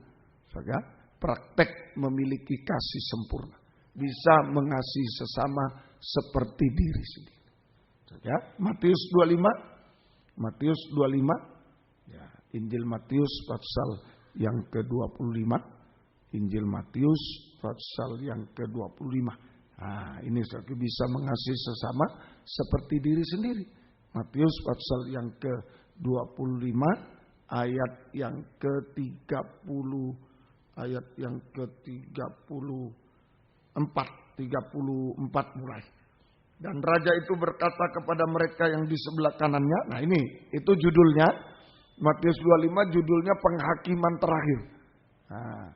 Saudara, praktek memiliki kasih sempurna. Bisa mengasihi sesama seperti diri sendiri. Saudara, Matius 25. Matius 25. Ya, Injil Matius pasal yang ke-25. Injil Matius pasal yang ke-25. Nah, ini saudara, bisa mengasihi sesama seperti diri sendiri. Matius pasal yang ke-25 ayat yang ke-30, ayat yang ke-34 mulai. Dan raja itu berkata kepada mereka yang di sebelah kanannya. Nah, itu judulnya Matius 25, judulnya penghakiman terakhir. Nah,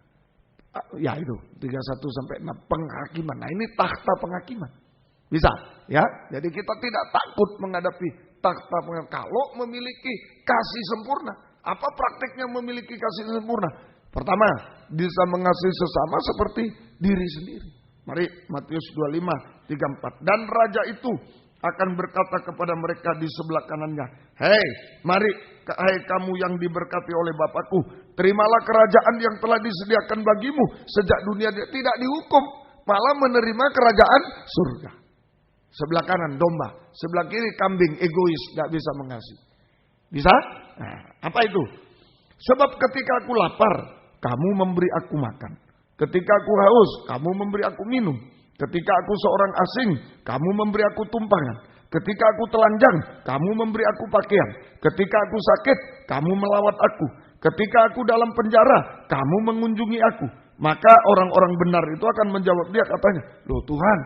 ya itu 31 sampai 6 penghakiman. Nah, ini takhta penghakiman. Bisa ya. Jadi kita tidak takut menghadapi takhta penghakiman kalau memiliki kasih sempurna. Apa praktiknya memiliki kasih sempurna? Pertama, bisa mengasihi sesama seperti diri sendiri. Mari Matius 25, 34. Dan raja itu akan berkata kepada mereka di sebelah kanannya, "Hei, hai kamu yang diberkati oleh Bapakku, terimalah kerajaan yang telah disediakan bagimu sejak dunia tidak dihukum, malah menerima kerajaan surga." Sebelah kanan domba, sebelah kiri kambing egois, tidak bisa mengasihi. Bisa? Nah, apa itu? Sebab ketika aku lapar, kamu memberi aku makan. Ketika aku haus, kamu memberi aku minum. Ketika aku seorang asing, kamu memberi aku tumpangan. Ketika aku telanjang, kamu memberi aku pakaian. Ketika aku sakit, kamu melawat aku. Ketika aku dalam penjara, kamu mengunjungi aku. Maka orang-orang benar itu akan menjawab dia katanya, "Loh Tuhan,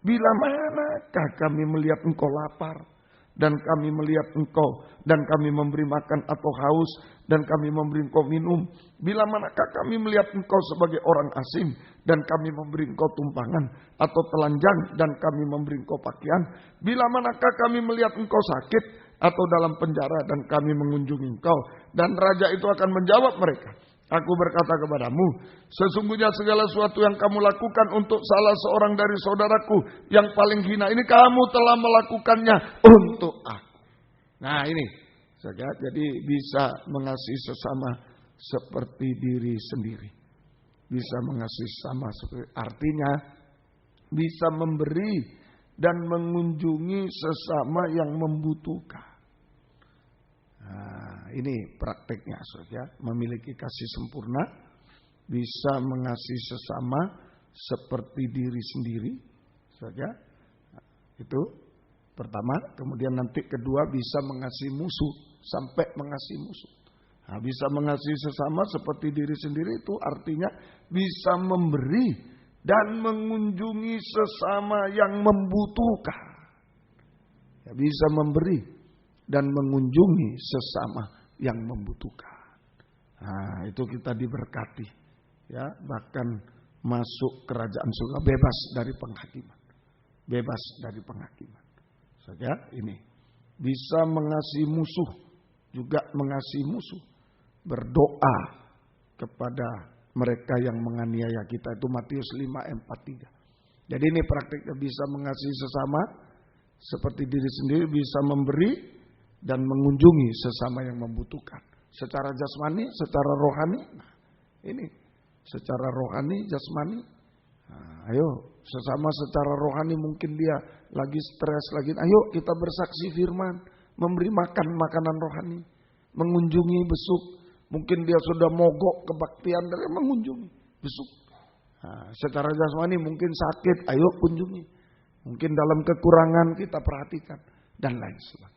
bila manakah kami melihat engkau lapar, dan kami melihat engkau, dan kami memberi makan atau haus, dan kami memberi engkau minum? Bila manakah kami melihat engkau sebagai orang asing, dan kami memberi engkau tumpangan, atau telanjang, dan kami memberi engkau pakaian? Bila manakah kami melihat engkau sakit, atau dalam penjara, dan kami mengunjungi engkau?" Dan raja itu akan menjawab mereka, "Aku berkata kepadamu, sesungguhnya segala sesuatu yang kamu lakukan untuk salah seorang dari saudaraku yang paling hina ini, kamu telah melakukannya untuk aku." Nah, ini saja, jadi bisa mengasihi sesama seperti diri sendiri. Bisa mengasihi sesama seperti, artinya bisa memberi dan mengunjungi sesama yang membutuhkan. Nah, ini prakteknya saja, memiliki kasih sempurna, bisa mengasihi sesama seperti diri sendiri saja. Itu pertama, kemudian nanti kedua bisa mengasihi musuh, sampai mengasihi musuh. Nah, bisa mengasihi sesama seperti diri sendiri itu artinya bisa memberi dan mengunjungi sesama yang membutuhkan. Ya, bisa memberi dan mengunjungi sesama yang membutuhkan. Nah, itu kita diberkati. Ya, bahkan masuk kerajaan surga bebas dari penghakiman. Bebas dari penghakiman. Saja ini. Bisa mengasihi musuh, juga mengasihi musuh. Berdoa kepada mereka yang menganiaya kita. Itu Matius 5:43. Jadi ini praktiknya bisa mengasihi sesama seperti diri sendiri, bisa memberi dan mengunjungi sesama yang membutuhkan. Secara jasmani, secara rohani. Nah, ini secara rohani, jasmani. Nah, ayo sesama secara rohani, mungkin dia lagi stres, ayo kita bersaksi firman, memberi makan makanan rohani, mengunjungi besuk. Mungkin dia sudah mogok kebaktian, dari mengunjungi besuk. Nah, secara jasmani mungkin sakit, ayo kunjungi. Mungkin dalam kekurangan kita perhatikan dan lain sebagainya.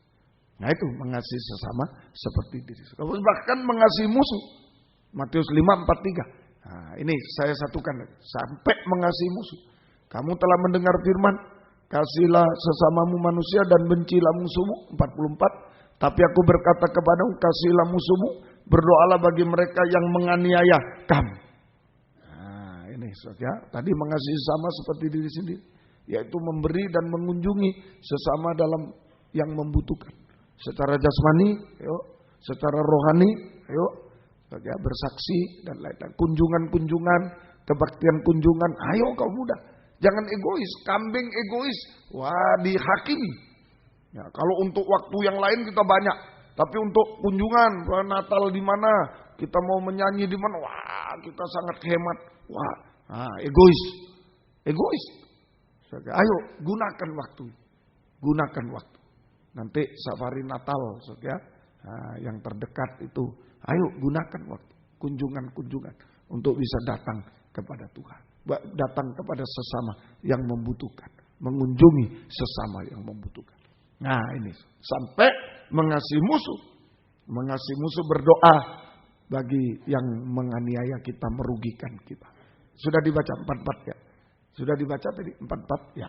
Nah itu mengasihi sesama seperti diri sendiri. Bahkan mengasihi musuh. Matius 5:43. Nah, ini saya satukan sampai mengasihi musuh. Kamu telah mendengar firman, kasihilah sesamamu manusia dan bencilah musuhmu. 44. Tapi aku berkata kepadamu, kasihilah musuhmu, berdoalah bagi mereka yang menganiaya kamu. Nah, ini ya, tadi mengasihi sesama seperti diri sendiri, yaitu memberi dan mengunjungi sesama dalam yang membutuhkan. Secara jasmani, secara rohani, ya, bersaksi dan lain-lain. Kunjungan-kunjungan, kebaktian kunjungan, ayo kau muda. Jangan egois, kambing egois, wah dihakimi. Ya, kalau untuk waktu yang lain kita banyak, tapi untuk kunjungan, Natal di mana, kita mau menyanyi di mana, wah kita sangat hemat, wah egois. Ayo gunakan waktu. Nanti safari Natal, ya, yang terdekat itu, ayo gunakan waktu, kunjungan untuk bisa datang kepada Tuhan, datang kepada sesama yang membutuhkan, mengunjungi sesama yang membutuhkan. Nah ini sampai mengasihi musuh berdoa bagi yang menganiaya kita, merugikan kita. Sudah dibaca 44 ya? Sudah dibaca tadi 44 ya.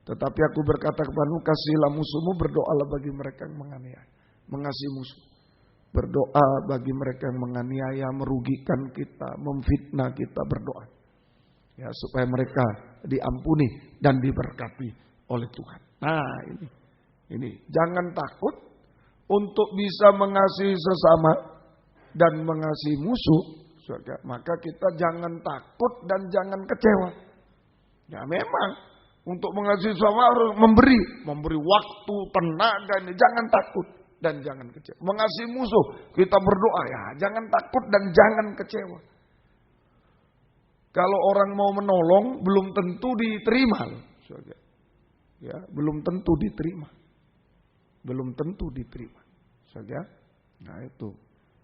Tetapi aku berkata kepadamu, kasihilah musuhmu, berdoalah bagi mereka yang menganiaya. Mengasihi musuh, berdoa bagi mereka yang menganiaya, merugikan kita, memfitnah kita, berdoa. Ya, supaya mereka diampuni dan diberkati oleh Tuhan. Nah ini jangan takut untuk bisa mengasihi sesama dan mengasihi musuh. Maka kita jangan takut dan jangan kecewa. Ya memang untuk mengasihi sesama harus memberi waktu, tenaga, ini jangan takut dan jangan kecewa. Mengasihi musuh kita berdoa, ya jangan takut dan jangan kecewa. Kalau orang mau menolong belum tentu diterima, ya belum tentu diterima. Nah itu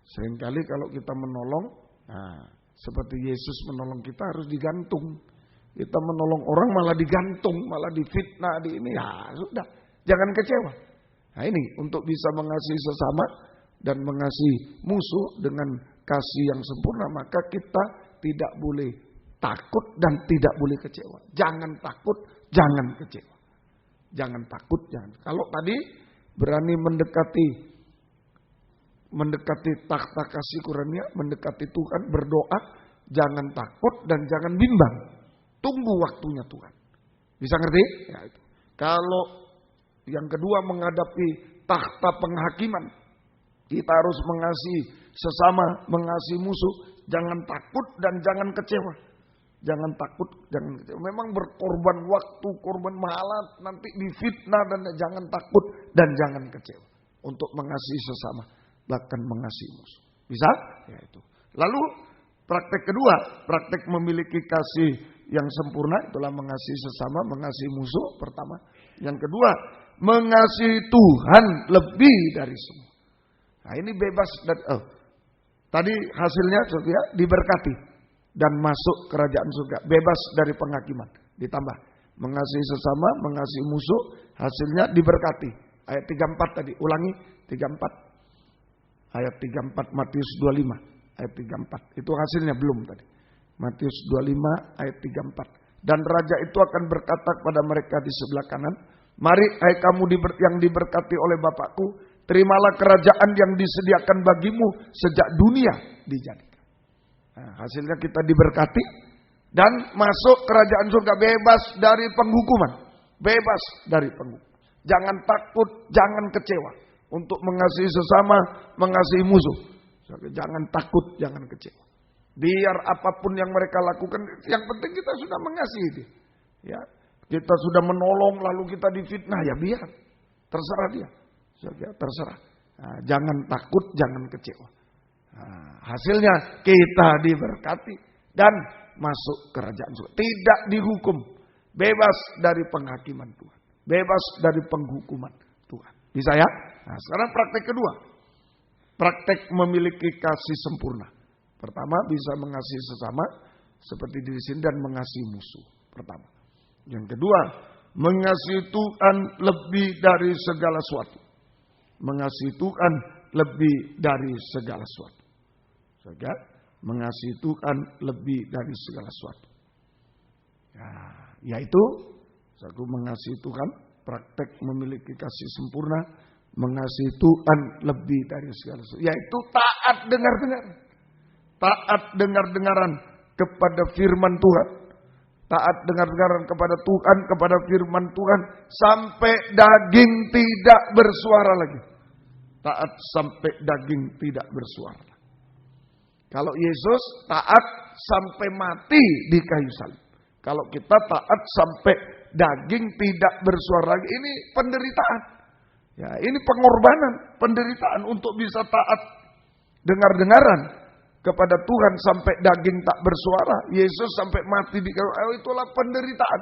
seringkali kalau kita menolong, nah seperti Yesus menolong kita harus digantung. Kita menolong orang malah digantung, malah difitnah, di ini, ya sudah, jangan kecewa. Nah ini untuk bisa mengasihi sesama dan mengasihi musuh dengan kasih yang sempurna, maka kita tidak boleh takut dan tidak boleh kecewa. Jangan takut, jangan kecewa. Jangan takut, jangan. Kalau tadi berani mendekati takhta kasih karunia, mendekati Tuhan, berdoa, jangan takut dan jangan bimbang. Tunggu waktunya Tuhan. Bisa ngerti? Ya, itu. Kalau yang kedua menghadapi takhta penghakiman, kita harus mengasihi sesama, mengasihi musuh, jangan takut dan jangan kecewa. Jangan takut, jangan kecewa. Memang berkorban waktu, korban mahalat, nanti difitnah, dan jangan takut dan jangan kecewa. Untuk mengasihi sesama, bahkan mengasihi musuh. Bisa? Ya itu. Lalu praktek kedua, praktek memiliki kasih yang sempurna, itulah mengasihi sesama, mengasihi musuh pertama. Yang kedua, mengasihi Tuhan lebih dari semua. Nah ini bebas dari, tadi hasilnya ya, diberkati dan masuk kerajaan surga, bebas dari penghakiman. Ditambah mengasihi sesama, mengasihi musuh, hasilnya diberkati. Ayat 34 tadi, ulangi 34. Ayat 34 Matius 25, ayat 34. Itu hasilnya belum tadi. Matius 25 ayat 34. Dan raja itu akan berkata kepada mereka di sebelah kanan, mari hai kamu yang diberkati oleh Bapakku, terimalah kerajaan yang disediakan bagimu sejak dunia dijadikan. Nah, hasilnya kita diberkati dan masuk kerajaan surga, bebas dari penghukuman. Bebas dari penghukuman. Jangan takut, jangan kecewa. Untuk mengasihi sesama, mengasihi musuh. Jangan takut, jangan kecewa. Biar apapun yang mereka lakukan, yang penting kita sudah mengasihi dia. Ya, kita sudah menolong lalu kita difitnah, ya biar. Terserah dia. Ya, terserah. Nah, jangan takut, jangan kecewa. Nah, hasilnya kita diberkati dan masuk kerajaan surga. Tidak dihukum. Bebas dari penghakiman Tuhan. Bebas dari penghukuman Tuhan. Bisa ya? Nah, sekarang praktek kedua. Praktek memiliki kasih sempurna. Pertama, bisa mengasihi sesama. seperti diri sendiri dan mengasihi musuh. Pertama. Yang kedua, mengasihi Tuhan lebih dari segala sesuatu. Mengasihi Tuhan lebih dari segala sesuatu. Saudara, mengasihi Tuhan lebih dari segala sesuatu. Ya, yaitu aku mengasihi Tuhan, praktek memiliki kasih sempurna, mengasihi Tuhan lebih dari segala sesuatu. Yaitu taat dengar-dengar. Taat dengar-dengaran kepada firman Tuhan. Taat dengar-dengaran kepada Tuhan, kepada firman Tuhan. Sampai daging tidak bersuara lagi. Taat sampai daging tidak bersuara. Kalau Yesus taat sampai mati di kayu salib. Kalau kita taat sampai daging tidak bersuara lagi. Ini penderitaan. Ya, ini pengorbanan, penderitaan untuk bisa taat dengar-dengaran kepada Tuhan sampai daging tak bersuara. Yesus sampai mati di kayu. Itulah penderitaan.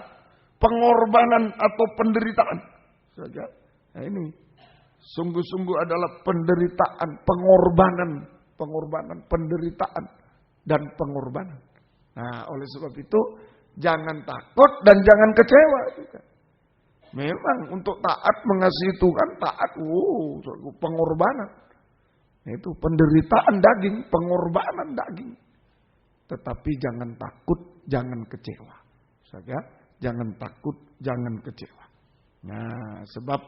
Pengorbanan atau penderitaan. Saja. Nah ini sungguh-sungguh adalah penderitaan, pengorbanan, penderitaan dan pengorbanan. Nah, oleh sebab itu jangan takut dan jangan kecewa juga. Memang untuk taat mengasihi Tuhan, taat pengorbanan. Itu penderitaan daging, pengorbanan daging. Tetapi jangan takut, jangan kecewa. Saja, jangan takut, jangan kecewa. Nah, sebab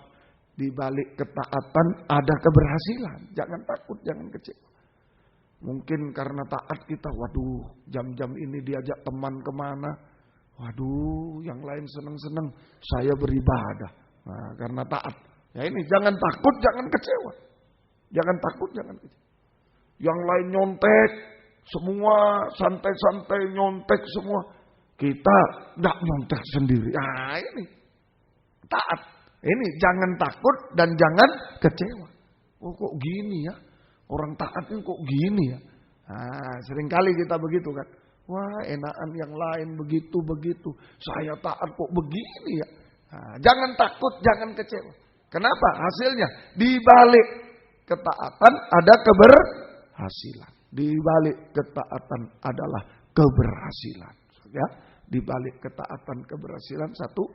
di balik ketaatan ada keberhasilan. Jangan takut, jangan kecewa. Mungkin karena taat kita, waduh, jam-jam ini diajak teman kemana. Waduh, yang lain senang-senang, saya beribadah. Nah, karena taat. Ya ini, jangan takut, jangan kecewa. Jangan takut, jangan kecewa. Yang lain nyontek, semua santai-santai nyontek semua. Kita enggak nyontek sendiri. Ah ini, taat. Ini jangan takut dan jangan kecewa. Oh kok gini ya? Orang taatnya kok gini ya? Nah, seringkali kita begitu kan. Wah enakan yang lain begitu. Saya taat kok begini ya? Nah, jangan takut, jangan kecewa. Kenapa? Hasilnya di balik ketaatan ada keberhasilan. Di balik ketaatan adalah keberhasilan. Ya, di balik ketaatan keberhasilan satu.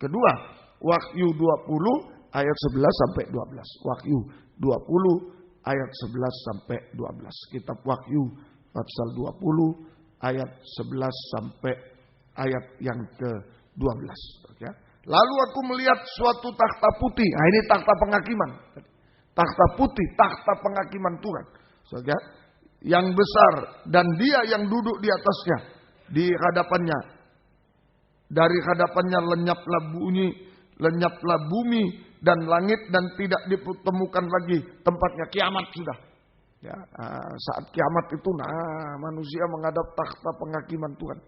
Kedua, Wahyu 20 ayat 11 sampai 12. Wahyu 20 ayat 11 sampai 12. Kitab Wahyu pasal 20 ayat 11 sampai ayat yang ke-12. Ya. Lalu aku melihat suatu takhta putih. Nah, ini takhta penghakiman. Takhta putih, takhta penghakiman Tuhan. Ya. Yang besar dan dia yang duduk di atasnya. Di hadapannya. Dari hadapannya lenyaplah bumi dan langit dan tidak ditemukan lagi tempatnya. Kiamat sudah. Ya, saat kiamat itu manusia menghadap takhta penghakiman Tuhan.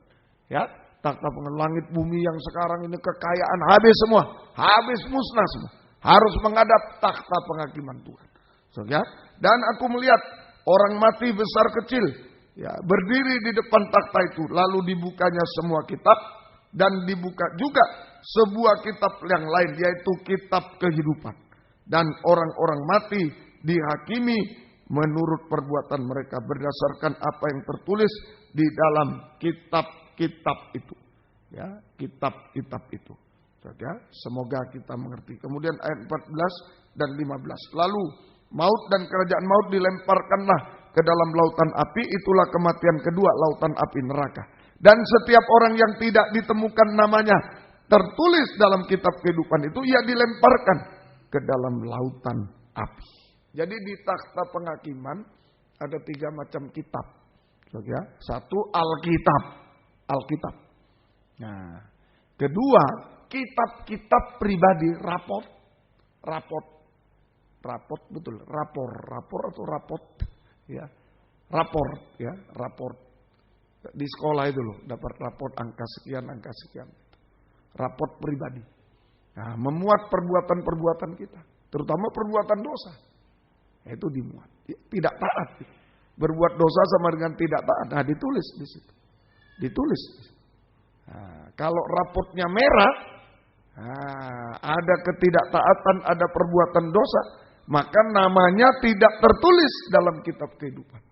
Ya, takhta penghakiman langit bumi yang sekarang ini kekayaan habis semua, habis musnah semua. Harus menghadap takhta penghakiman Tuhan. So, ya, dan aku melihat orang mati besar kecil ya berdiri di depan takhta itu, lalu dibukanya semua kitab dan dibuka juga sebuah kitab yang lain, yaitu kitab kehidupan. Dan orang-orang mati dihakimi menurut perbuatan mereka berdasarkan apa yang tertulis di dalam kitab-kitab itu. Ya, kitab-kitab itu. Ya, semoga kita mengerti. Kemudian ayat 14 dan 15. Lalu maut dan kerajaan maut dilemparkanlah ke dalam lautan api. Itulah kematian kedua, lautan api neraka. Dan setiap orang yang tidak ditemukan namanya tertulis dalam kitab kehidupan itu, ia dilemparkan ke dalam lautan api. Jadi di takhta penghakiman ada 3 macam kitab. Ya, satu Alkitab. Nah, kedua kitab-kitab pribadi, rapor betul, rapor atau rapot, ya, rapor. Di sekolah itu loh, dapat rapor angka sekian. Rapor pribadi. Nah, memuat perbuatan-perbuatan kita, terutama perbuatan dosa. Itu dimuat. Tidak taat. Berbuat dosa sama dengan tidak taat. Nah, ditulis di situ. Ditulis. Nah, kalau raportnya merah, ada ketidaktaatan, ada perbuatan dosa, maka namanya tidak tertulis dalam kitab kehidupan.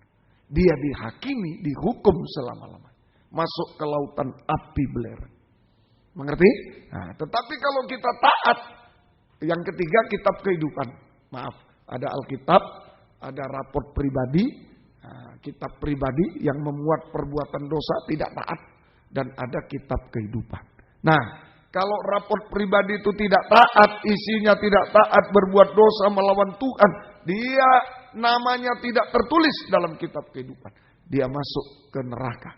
Dia dihakimi, dihukum selama-lamanya. masuk ke lautan api belerang. Mengerti? Nah, tetapi kalau kita taat, yang ketiga kitab kehidupan. Maaf, ada Alkitab, ada raport pribadi, kitab pribadi yang memuat perbuatan dosa tidak taat, dan ada kitab kehidupan. Nah, kalau raport pribadi itu tidak taat, isinya tidak taat, berbuat dosa melawan Tuhan, dia namanya tidak tertulis dalam kitab kehidupan. Dia masuk ke neraka,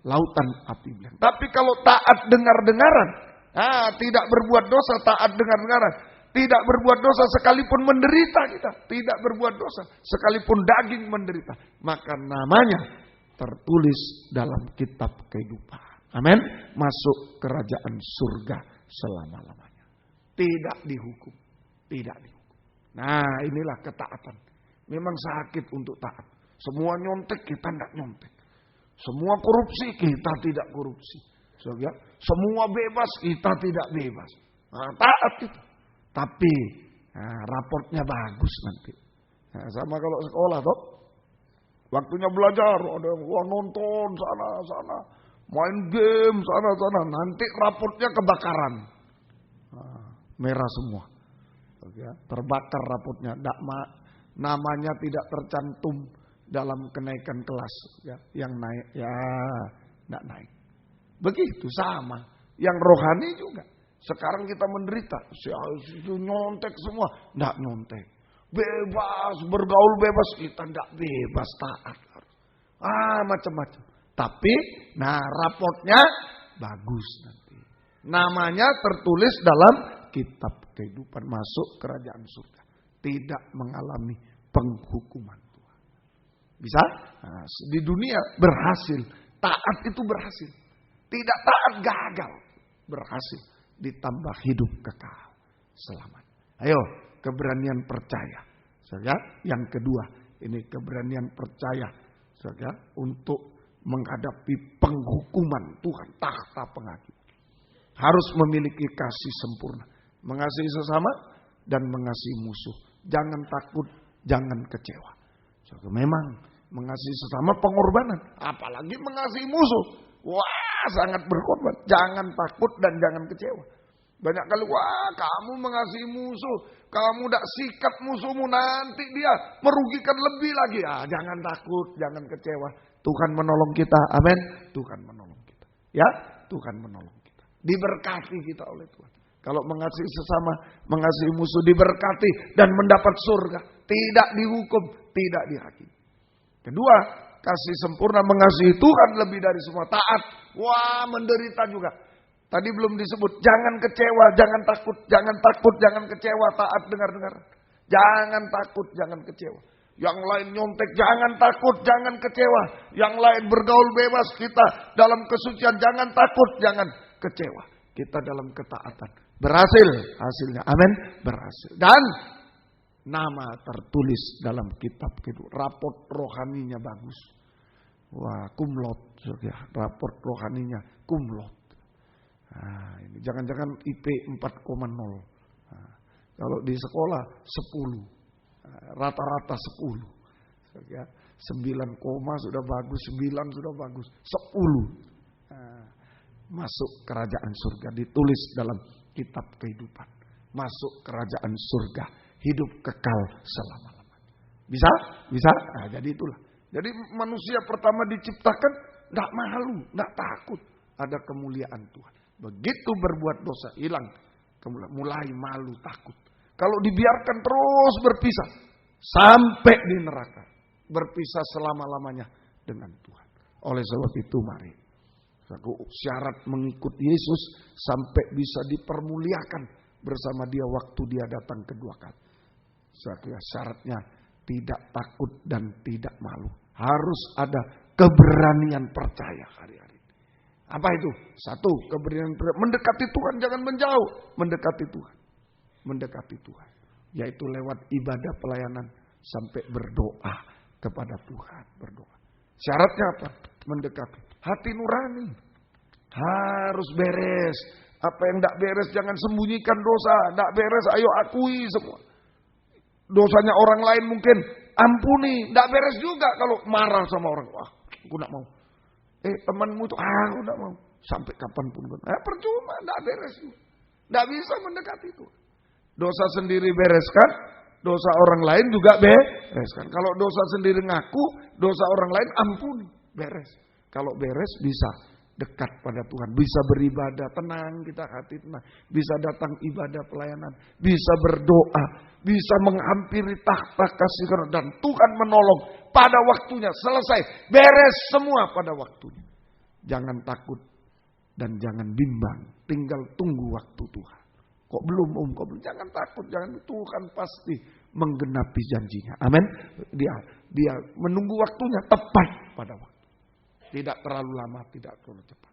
lautan api belerang. Tapi kalau taat dengar-dengaran, tidak berbuat dosa, taat dengar-dengaran, tidak berbuat dosa sekalipun menderita kita, tidak berbuat dosa sekalipun daging menderita, maka namanya tertulis dalam kitab kehidupan. Amin. Masuk kerajaan surga selama-lamanya. Tidak dihukum. Tidak dihukum. Nah, inilah ketaatan. Memang sakit untuk taat. Semua nyontek, kita tidak nyontek. Semua korupsi, kita tidak korupsi. Semua bebas, kita tidak bebas. Taat itu. Tapi raportnya bagus nanti. Sama kalau sekolah toh. Waktunya belajar, ada yang nonton sana, main game sana, nanti raportnya kebakaran. Merah semua. Terbakar raportnya, namanya tidak tercantum dalam kenaikan kelas. Yang naik, tidak naik. Begitu sama, yang rohani juga. Sekarang kita menderita, nyontek semua, tidak nyontek. Bebas, bergaul bebas, kita tidak bebas, taat. Macam-macam. Tapi, raportnya bagus nanti. Namanya tertulis dalam kitab kehidupan, masuk kerajaan surga. Tidak mengalami penghukuman Tuhan. Bisa? Di dunia berhasil. Taat itu berhasil. Tidak taat gagal. Berhasil. Ditambah hidup kekal. Selamat. Ayo, keberanian percaya. Yang kedua, ini keberanian percaya. Untuk menghadapi penghukuman Tuhan, takhta penghakim. Harus memiliki kasih sempurna. Mengasihi sesama dan mengasihi musuh. Jangan takut, jangan kecewa. Memang mengasihi sesama pengorbanan. Apalagi mengasihi musuh. Wah, sangat berkorban. Jangan takut dan jangan kecewa. Banyak kali, kamu mengasihi musuh. Kamu tidak sikat musuhmu, nanti dia merugikan lebih lagi. Jangan takut, jangan kecewa. Tuhan menolong kita, amin. Tuhan menolong kita. Ya, Tuhan menolong kita. Diberkati kita oleh Tuhan. Kalau mengasihi sesama, mengasihi musuh, diberkati dan mendapat surga. Tidak dihukum, tidak dihakimi. Kedua, kasih sempurna mengasihi Tuhan lebih dari semua. Taat, menderita juga. Tadi belum disebut, jangan kecewa, jangan takut, jangan kecewa, taat dengar-dengar. Jangan takut, jangan kecewa. Yang lain nyontek, jangan takut, jangan kecewa. Yang lain bergaul bebas, kita dalam kesucian, jangan takut, jangan kecewa. Kita dalam ketaatan. Berhasil hasilnya, amin, berhasil. Dan nama tertulis dalam kitab kehidupan. Raport rohaninya bagus. Kumlot, raport rohaninya kumlot. Ini jangan-jangan IP 4,0. Kalau di sekolah 10. Rata-rata 10. 9, sudah bagus, 9 sudah bagus, 10. Masuk kerajaan surga, ditulis dalam kitab kehidupan. Masuk kerajaan surga, hidup kekal selama-lamanya. Bisa? Bisa? Jadi itulah. Jadi manusia pertama diciptakan tidak malu, tidak takut. Ada kemuliaan Tuhan. Begitu berbuat dosa, hilang kemuliaan, mulai malu, takut. Kalau dibiarkan terus berpisah, sampai di neraka. Berpisah selama-lamanya dengan Tuhan. Oleh sebab itu mari. Syarat mengikut Yesus sampai bisa dipermuliakan bersama dia waktu dia datang kedua kali. Syaratnya tidak takut dan tidak malu. Harus ada keberanian percaya hari-hari. Apa itu? Satu, keberanian mendekati Tuhan, jangan menjauh. Mendekati Tuhan. Mendekati Tuhan. Yaitu lewat ibadah pelayanan sampai berdoa kepada Tuhan. Berdoa. Syaratnya apa? Mendekati. Hati nurani. Harus beres. Apa yang tidak beres jangan sembunyikan dosa. Tidak beres ayo akui semua. Dosanya orang lain mungkin ampuni. Tidak beres juga kalau marah sama orang. Wah, aku tidak mau. Temanmu tuh, aku enggak mau. Sampai kapanpun. Percuma, enggak beres. Enggak bisa mendekati itu. Dosa sendiri bereskan, dosa orang lain juga bereskan. Kalau dosa sendiri ngaku, dosa orang lain ampuni, beres. Kalau beres bisa dekat pada Tuhan, bisa beribadah tenang, kita hati tenang, bisa datang ibadah pelayanan, bisa berdoa, bisa menghampiri takhta kasih karunia, dan Tuhan menolong pada waktunya, selesai, beres semua pada waktunya. Jangan takut dan jangan bimbang, tinggal tunggu waktu Tuhan. Kok belum kok belum? Jangan takut, jangan, Tuhan pasti menggenapi janjinya. Amin. Dia menunggu waktunya tepat pada waktu. Tidak terlalu lama, tidak terlalu cepat.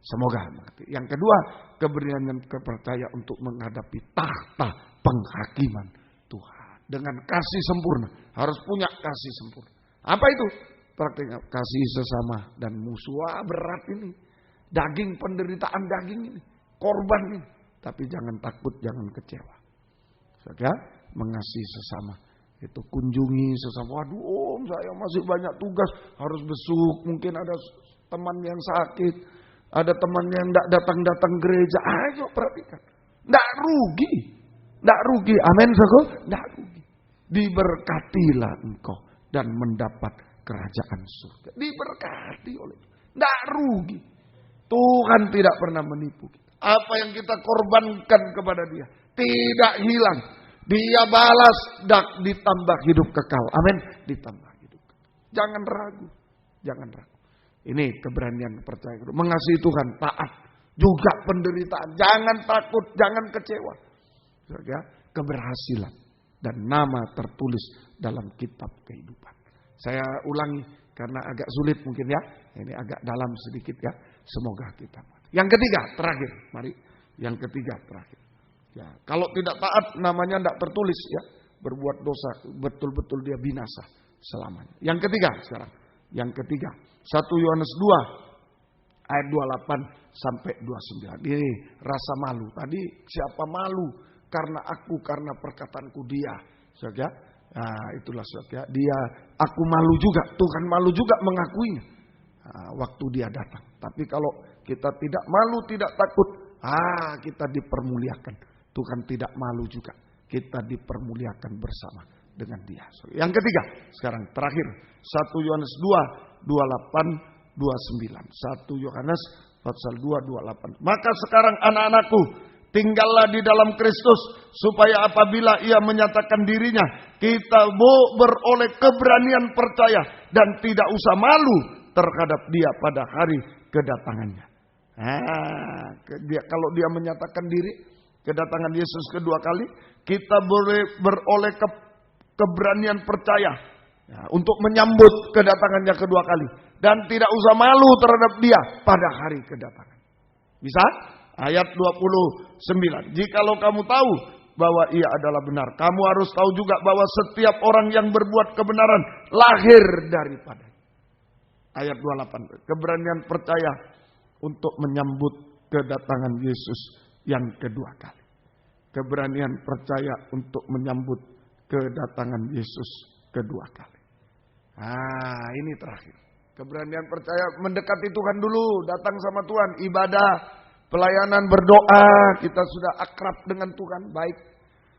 Semoga mengerti. Yang kedua, keberanian dan kepercayaan untuk menghadapi takhta penghakiman Tuhan. Dengan kasih sempurna. Harus punya kasih sempurna. Apa itu? Praktiknya kasih sesama dan musuh. Berat ini. Daging, penderitaan daging ini. Korban ini. Tapi jangan takut, jangan kecewa. Saudara, mengasihi sesama. Itu kunjungi sesama. Waduh, Om, saya masih banyak tugas, harus besuk. Mungkin ada teman yang sakit, ada teman yang tidak datang gereja. Ayo perhatikan, tidak rugi, tidak rugi. Amin, saudara, tidak rugi. Diberkatilah engkau dan mendapat kerajaan surga. Diberkati oleh, tidak rugi. Tuhan tidak pernah menipu kita. Apa yang kita korbankan kepada Dia tidak hilang. Dia balas, ditambah hidup kekal. Amin. Ditambah hidup kekal. Jangan ragu. Jangan ragu. Ini keberanian percaya. Mengasihi Tuhan, taat. Juga penderitaan. Jangan takut, jangan kecewa. Keberhasilan. Dan nama tertulis dalam kitab kehidupan. Saya ulangi, karena agak sulit mungkin ya. Ini agak dalam sedikit ya. Semoga kita. Yang ketiga, terakhir. Mari. Yang ketiga, terakhir. Ya, kalau tidak taat namanya tidak tertulis ya. Berbuat dosa betul-betul dia binasa selamanya. Yang ketiga sekarang. Yang ketiga. 1 Yohanes 2 ayat 28 sampai 29. Ini rasa malu. Tadi siapa malu? Karena aku, karena perkataanku dia. Saudara, nah, itulah saudara. Dia, aku malu juga. Tuhan malu juga mengakuinya. Waktu dia datang. Tapi kalau kita tidak malu, tidak takut, kita dipermuliakan. Tuhan tidak malu juga. Kita dipermuliakan bersama dengan Dia. Yang ketiga, sekarang terakhir 1 Yohanes 2, 28, 29. 1 Yohanes pasal 2, 28. Maka sekarang anak-anakku, tinggallah di dalam Kristus, supaya apabila Ia menyatakan dirinya, kita beroleh keberanian percaya dan tidak usah malu terhadap Dia pada hari kedatangannya. Kalau Dia menyatakan diri, kedatangan Yesus kedua kali, kita boleh beroleh keberanian percaya untuk menyambut kedatangannya kedua kali. Dan tidak usah malu terhadap Dia pada hari kedatangan. Bisa? Ayat 29. Jikalau kamu tahu bahwa Ia adalah benar, kamu harus tahu juga bahwa setiap orang yang berbuat kebenaran lahir daripada. Ayat 28. Keberanian percaya untuk menyambut kedatangan Yesus yang kedua kali. Keberanian percaya untuk menyambut kedatangan Yesus kedua kali. Ini terakhir. Keberanian percaya mendekati Tuhan dulu. Datang sama Tuhan. Ibadah, pelayanan, berdoa. Kita sudah akrab dengan Tuhan. Baik.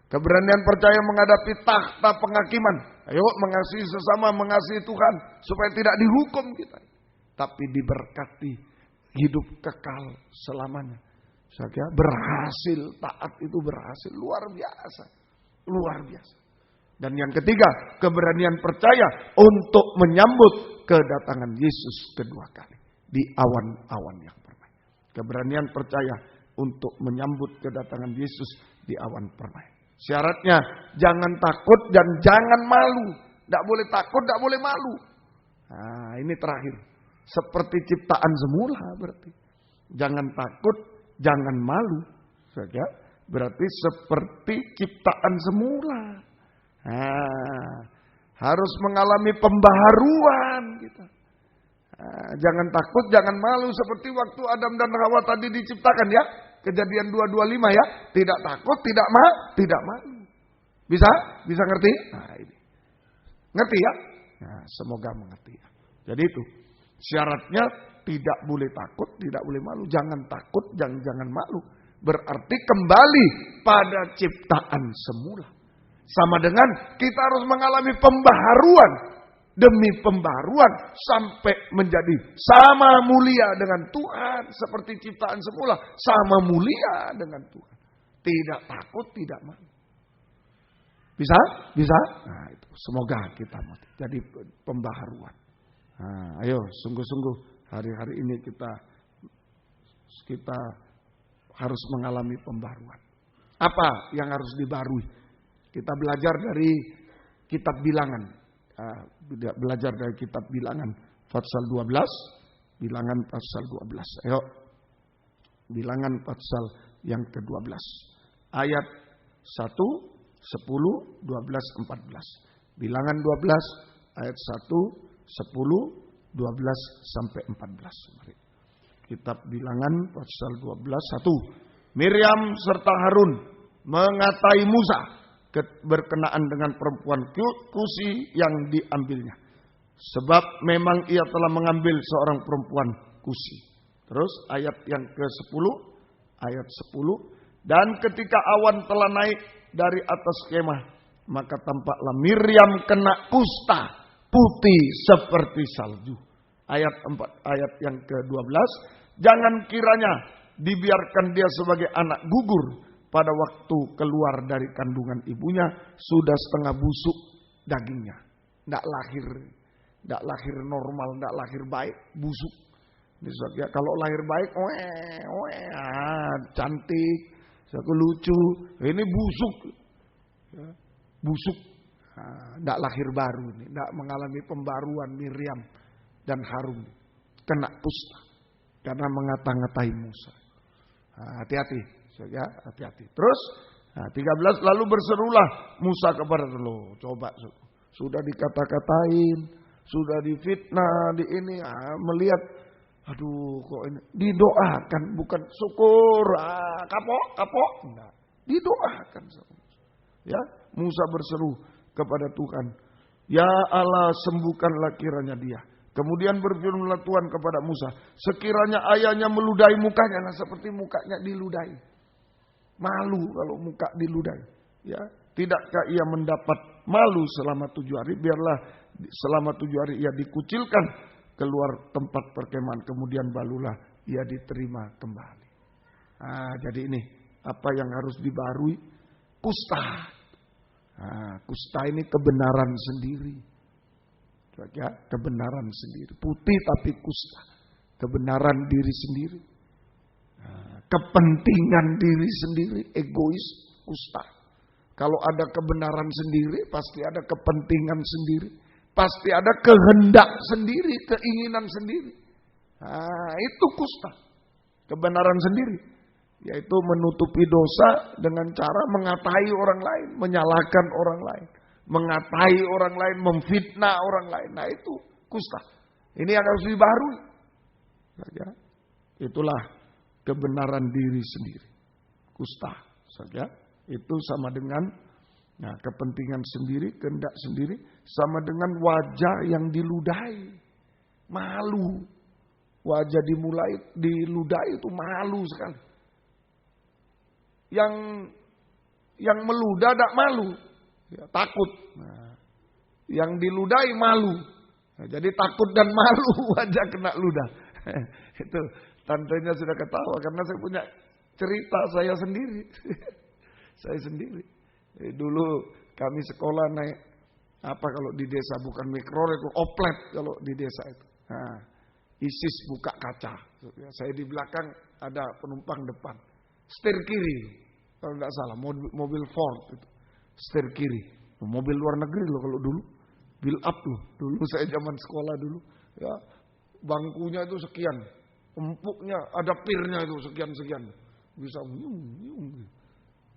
Keberanian percaya menghadapi takhta penghakiman. Ayo mengasihi sesama, mengasihi Tuhan. Supaya tidak dihukum kita. Tapi diberkati hidup kekal selamanya. Saya berhasil, taat itu berhasil, luar biasa, luar biasa. Dan yang ketiga, keberanian percaya untuk menyambut kedatangan Yesus kedua kali di awan-awan yang permai. Keberanian percaya untuk menyambut kedatangan Yesus di awan permai. Syaratnya jangan takut dan jangan malu. Tidak boleh takut, tidak boleh malu. Ini terakhir, seperti ciptaan semula berarti. Jangan takut, jangan malu, saja. Berarti seperti ciptaan semula. Harus mengalami pembaharuan kita. Jangan takut, jangan malu seperti waktu Adam dan Hawa tadi diciptakan ya. Kejadian 2:25 ya. Tidak takut, tidak malu. Bisa? Bisa ngerti? Ini. Ngerti ya? Semoga mengerti ya. Jadi itu syaratnya tidak boleh takut, tidak boleh malu. Jangan takut, jangan malu. Berarti kembali pada ciptaan semula. Sama dengan kita harus mengalami pembaharuan. Demi pembaharuan sampai menjadi sama mulia dengan Tuhan. Seperti ciptaan semula. Sama mulia dengan Tuhan. Tidak takut, tidak malu. Bisa? Bisa? Nah, itu. Semoga kita jadi pembaharuan. Nah, ayo sungguh-sungguh hari-hari ini kita harus mengalami pembaharuan. Apa yang harus dibarui? Kita belajar dari kitab Bilangan. Belajar dari kitab Bilangan pasal 12. Bilangan pasal 12. Ayo. Bilangan pasal yang ke-12. Ayat 1, 10, 12, 14. Bilangan 12 ayat 1, 10, 12 sampai 14. Mari. Kitab Bilangan pasal 12, 1. Miriam serta Harun mengatai Musa berkenaan dengan perempuan Kusi yang diambilnya. Sebab memang ia telah mengambil seorang perempuan Kusi. Terus ayat yang ke-10. Ayat 10. Dan ketika awan telah naik dari atas kemah, maka tampaklah Miriam kena kusta putih seperti salju. Ayat yang ke-12. Jangan kiranya dibiarkan dia sebagai anak gugur. Pada waktu keluar dari kandungan ibunya sudah setengah busuk dagingnya. Tidak lahir normal, tidak lahir baik, busuk. Ya, kalau lahir baik, cantik, lucu. Ini busuk, ya, busuk. Tidak lahir baru, tidak mengalami pembaruan. Miriam dan Harun kena kusta karena mengata-ngatai Musa. Hati-hati. Ya, hati-hati. Terus 13 lalu berserulah Musa kepada Allah. Coba sudah dikata-katain, sudah difitnah, di ini melihat, aduh kok ini didoakan, bukan syukur, kapok. Enggak, didoakan. Ya, Musa berseru kepada Tuhan, ya Allah sembuhkanlah kiranya dia. Kemudian berfirmanlah Tuhan kepada Musa, sekiranya ayahnya meludahi mukanya, seperti mukanya diludahi. Malu kalau muka diludahi. Ya, tidakkah ia mendapat malu selama 7 hari? Biarlah selama 7 hari ia dikucilkan keluar tempat perkemahan. Kemudian barulah ia diterima kembali. Jadi ini apa yang harus dibarui? Kusta. Kusta ini kebenaran sendiri. Ya, kebenaran sendiri. Putih tapi kusta. Kebenaran diri sendiri. Kepentingan diri sendiri, egois, kusta. Kalau ada kebenaran sendiri, pasti ada kepentingan sendiri. Pasti ada kehendak sendiri, keinginan sendiri. Itu kusta. Kebenaran sendiri. Yaitu menutupi dosa dengan cara mengatai orang lain, menyalahkan orang lain. Mengatai orang lain, memfitnah orang lain. Nah itu kusta. Ini yang harus dibarui. Ya, itulah kebenaran diri sendiri. Kusta. Ya, itu sama dengan kepentingan sendiri, kehendak sendiri. Sama dengan wajah yang diludahi. Malu. Wajah diludahi itu malu sekali. Yang meludah tidak malu. Ya, takut. Yang diludahi malu. Jadi takut dan malu wajah kena ludah. Itu tantenya sudah ketawa karena saya punya cerita saya sendiri. Saya sendiri. Dulu kami sekolah naik kalau di desa bukan mikro itu oplet kalau di desa itu. ISIS buka kaca. Saya di belakang ada penumpang depan. Setir kiri kalau tidak salah mobil Ford itu. Setir kiri. Mobil luar negeri loh kalau dulu. Build up loh. Dulu saya zaman sekolah dulu. Ya, bangkunya itu sekian. Empuknya ada pirnya itu sekian-sekian. Bisa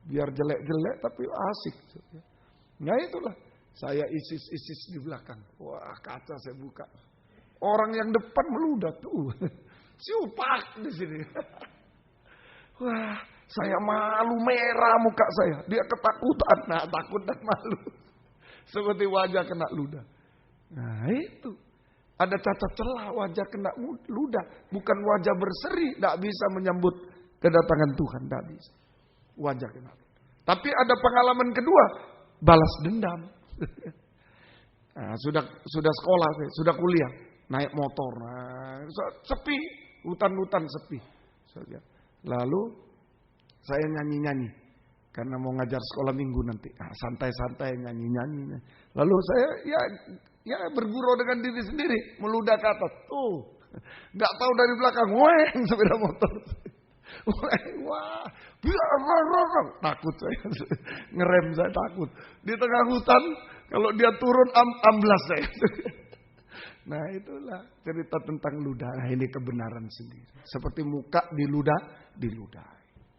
biar jelek-jelek tapi asik. Nah itulah. Saya ISIS di belakang. Wah kaca saya buka. Orang yang depan meludah tuh. Siupak di sini. Wah saya malu merah muka saya. Dia ketakutan. Nah takut dan malu. Seperti wajah kena ludah. Nah itu. Ada cacat celah, wajah kena ludah. Bukan wajah berseri, tidak bisa menyambut kedatangan Tuhan, tidak bisa. Wajah kena. Tapi ada pengalaman kedua, balas dendam. Nah, sudah sekolah, sudah kuliah, naik motor, sepi, hutan-hutan sepi. Lalu saya nyanyi-nyanyi karena mau ngajar sekolah minggu nanti. Santai-santai nyanyi-nyanyi. Lalu saya ya bergurau dengan diri sendiri, meludah ke atas. Tuh, nggak tahu dari belakang, weng sepeda motor. Wah, takut saya, ngerem saya takut. Di tengah hutan, kalau dia turun amblas saya. Nah itulah cerita tentang ludah. Nah, ini kebenaran sendiri. Seperti muka diludahi.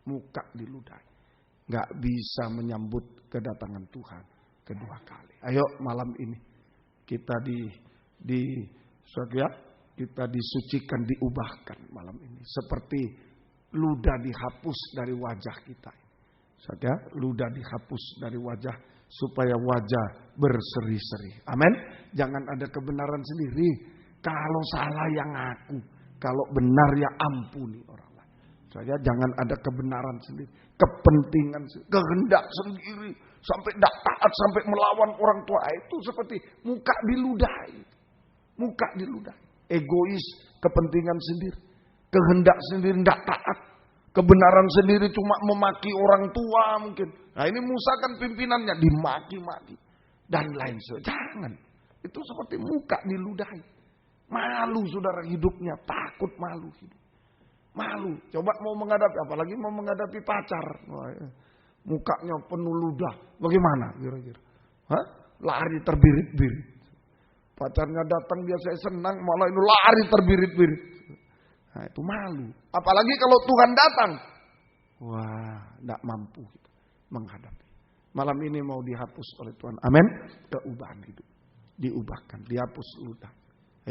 Muka diludahi. Gak bisa menyambut kedatangan Tuhan kedua kali. Ayo malam ini kita kita disucikan, diubahkan malam ini. Seperti ludah dihapus dari wajah kita. Saudara, ludah dihapus dari wajah supaya wajah berseri-seri. Amin. Jangan ada kebenaran sendiri. Kalau salah yang ngaku, kalau benar ya ampuni orang lain. Saudara, jangan ada kebenaran sendiri, kepentingan, kehendak sendiri, sampai tidak taat, sampai melawan orang tua. Itu seperti muka diludahi. Muka diludahi. Egois, kepentingan sendiri. Kehendak sendiri tidak taat. Kebenaran sendiri cuma memaki orang tua mungkin. Nah ini Musa kan pimpinannya dimaki-maki. Dan lain sebagainya. Jangan. Itu seperti muka diludahi. Malu saudara hidupnya. Takut malu hidup. Malu. Coba mau menghadapi. Apalagi mau menghadapi pacar. Wah, ya. Mukanya penuh ludah. Bagaimana kira-kira? Lari terbirit-birit. Pacarnya datang dia saya senang. Malah ini lari terbirit-birit. Nah itu malu. Apalagi kalau Tuhan datang. Wah, tidak mampu kita menghadapi. Malam ini mau dihapus oleh Tuhan. Amin. Keubahan hidup. Diubahkan, dihapus ludah.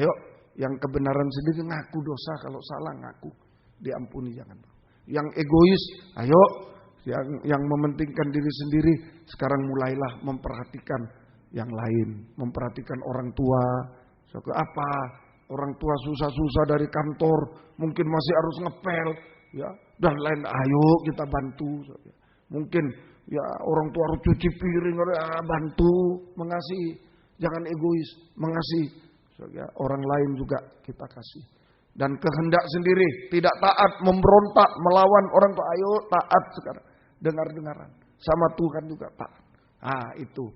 Ayo, yang kebenaran sendiri ngaku dosa. Kalau salah ngaku. Diampuni jangan. Yang egois, ayo. Yang mementingkan diri sendiri. Sekarang mulailah memperhatikan yang lain. Memperhatikan orang tua. Apa? Orang tua susah-susah dari kantor, mungkin masih harus ngepel, ya, dan lain. Ayo kita bantu. Mungkin ya orang tua harus cuci piring, bantu, mengasihi. Jangan egois, mengasihi. Ya, orang lain juga kita kasih. Dan kehendak sendiri, tidak taat, memberontak, melawan orang tua. Ayo taat sekarang, dengar-dengaran. Sama Tuhan juga taat. Itu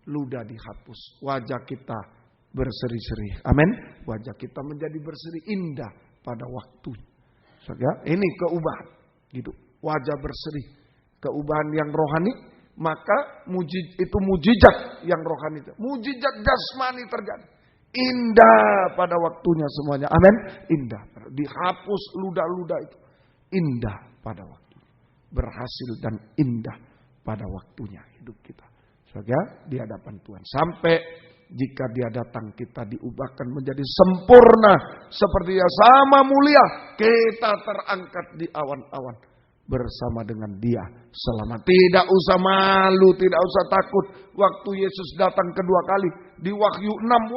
ludah dihapus, wajah kita berseri-seri. Amin. Wajah kita menjadi berseri, indah pada waktu. Ya, ini keubahan hidup. Wajah berseri, keubahan yang rohani. Maka itu mujizat yang rohani. Mujizat jasmani terjadi. Indah pada waktunya semuanya. Amin. Indah. Dihapus ludah-ludah itu. Indah pada waktunya. Berhasil dan indah pada waktunya hidup kita. Ya, di hadapan Tuhan. Sampai jika dia datang kita diubahkan menjadi sempurna. Seperti dia sama mulia. Kita terangkat di awan-awan. Bersama dengan dia selama. Tidak usah malu. Tidak usah takut. Waktu Yesus datang kedua kali. Di Wahyu 6.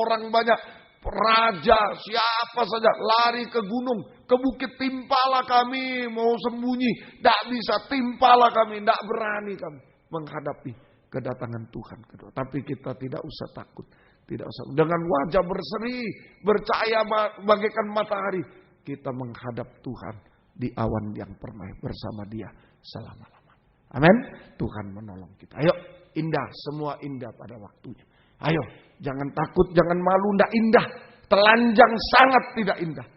Orang banyak. Raja siapa saja. Lari ke gunung. Ke bukit. Timpalah kami. Mau sembunyi. Tidak bisa. Timpalah kami. Tidak berani kami menghadapi kedatangan Tuhan kedua. Tapi kita tidak usah takut. Tidak usah. Dengan wajah berseri, bercahaya bagaikan matahari, kita menghadap Tuhan di awan yang permai bersama Dia selama-lamanya. Amin. Tuhan menolong kita. Ayo, indah, semua indah pada waktunya. Ayo, jangan takut, jangan malu, tidak indah. Telanjang sangat tidak indah.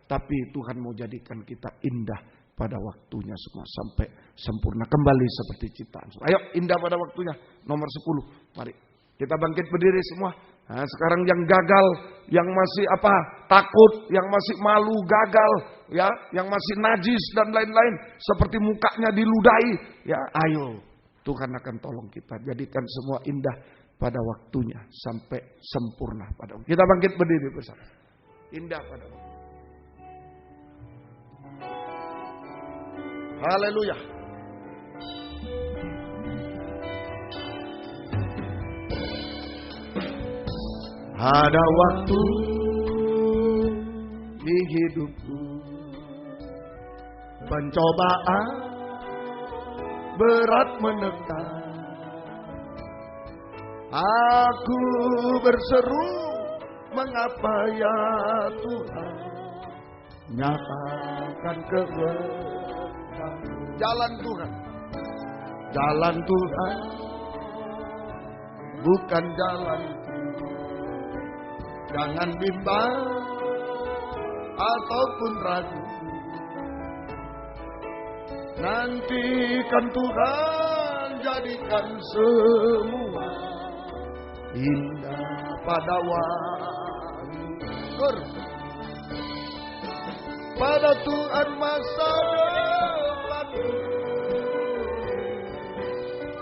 Tapi Tuhan mau jadikan kita indah pada waktunya semua sampai sempurna kembali seperti ciptaan. Ayo indah pada waktunya. Nomor 10. Mari kita bangkit berdiri semua. Nah, sekarang yang gagal, yang masih takut, yang masih malu, gagal, ya, yang masih najis dan lain-lain, seperti mukanya diludahi, ya, ayo Tuhan akan tolong kita jadikan semua indah pada waktunya sampai sempurna pada waktunya. Kita bangkit berdiri bersama. Indah pada waktunya. Haleluya. Ada waktu di hidupku, pencobaan berat menekan. Aku berseru, mengapa ya Tuhan, nyatakan kebenaran. Jalan Tuhan, jalan Tuhan bukan jalanku. Jangan bimbang ataupun ragu, nantikan Tuhan jadikan semua indah pada waktu. Pada Tuhan masa depanku,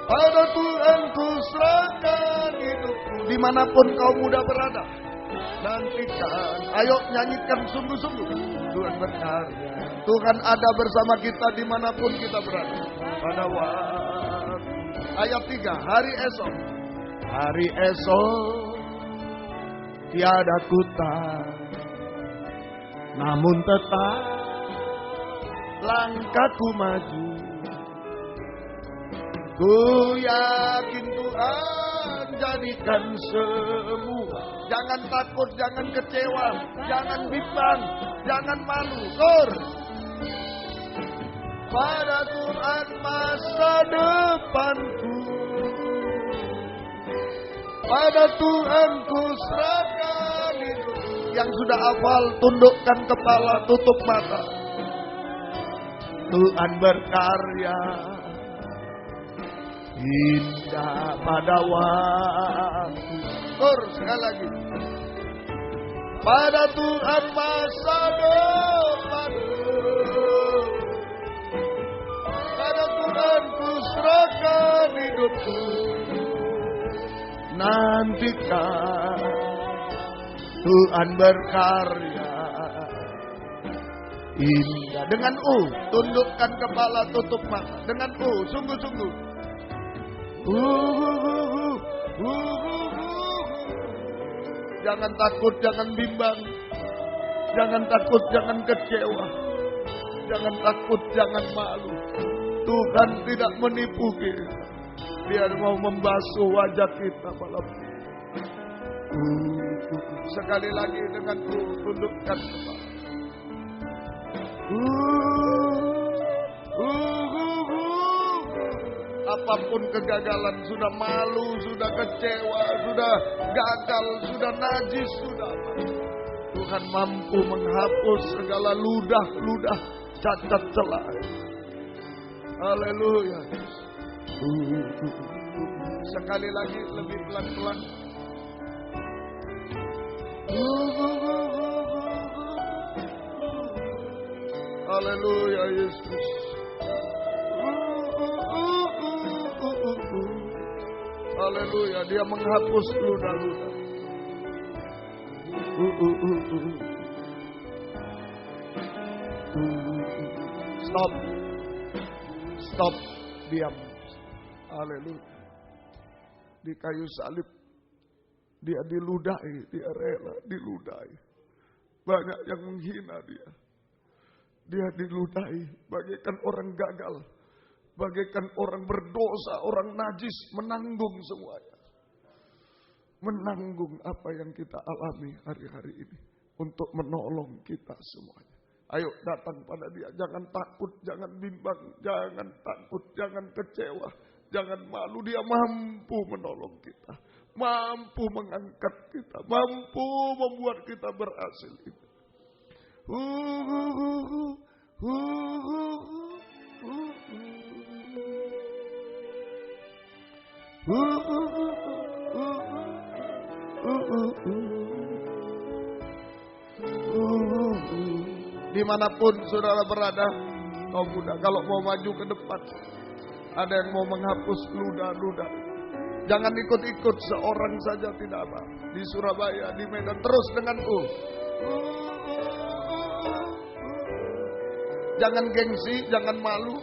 pada Tuhan ku serahkan hidupku. Dimanapun kau muda berada, nantikan, ayo nyanyikan sungguh-sungguh. Tuhan berkarya, Tuhan ada bersama kita dimanapun kita berada. Pada waktu, ayat 3, hari esok. Hari esok tiada kutak, namun tetap langkahku maju. Ku yakin Tuhan jadikan semua. Jangan takut, jangan kecewa, jangan bimbang, jangan malu. Tur. Pada Tuhan masa depanku, pada Tuhan ku serahkan hidup. Yang sudah hafal, tundukkan kepala, tutup mata. Tuhan berkarya indah pada waktu. Sekali lagi. Pada Tuhan masa depan, pada Tuhan ku serahkan hidupku. Nantikan Tuhan berkarya indah. Dengan tundukkan kepala, tutup mata. Dengan sungguh-sungguh. Jangan takut, jangan bimbang. Jangan takut, jangan kecewa. Jangan takut, jangan malu. Tuhan tidak menipu kita. Dia mau membasuh wajah kita malam ini. Sekali lagi dengan tundukkan kepala. Apapun kegagalan, sudah malu, sudah kecewa, sudah gagal, sudah najis, sudah apa, Tuhan mampu menghapus segala ludah-ludah, cacat celah. Haleluya. Sekali lagi lebih pelan-pelan. Haleluya Yesus. Haleluya, dia menghapus ludah-ludah. Stop. Stop. Diam. Haleluya. Di kayu salib dia diludahi, dia rela diludahi. Banyak yang menghina dia. Dia diludahi bagaikan orang gagal, bagaikan orang berdosa, orang najis, menanggung semuanya. Menanggung apa yang kita alami hari-hari ini untuk menolong kita semuanya. Ayo datang pada dia, jangan takut, jangan bimbang, jangan takut, jangan kecewa, jangan malu. Dia mampu menolong kita, mampu mengangkat kita, mampu membuat kita berhasil. Dimanapun saudara berada, kau muda, kalau mau maju ke depan, ada yang mau menghapus ludah-ludah. Jangan ikut-ikut seorang saja, tidak apa. Di Surabaya, di Medan, terus dengan jangan gengsi, jangan malu,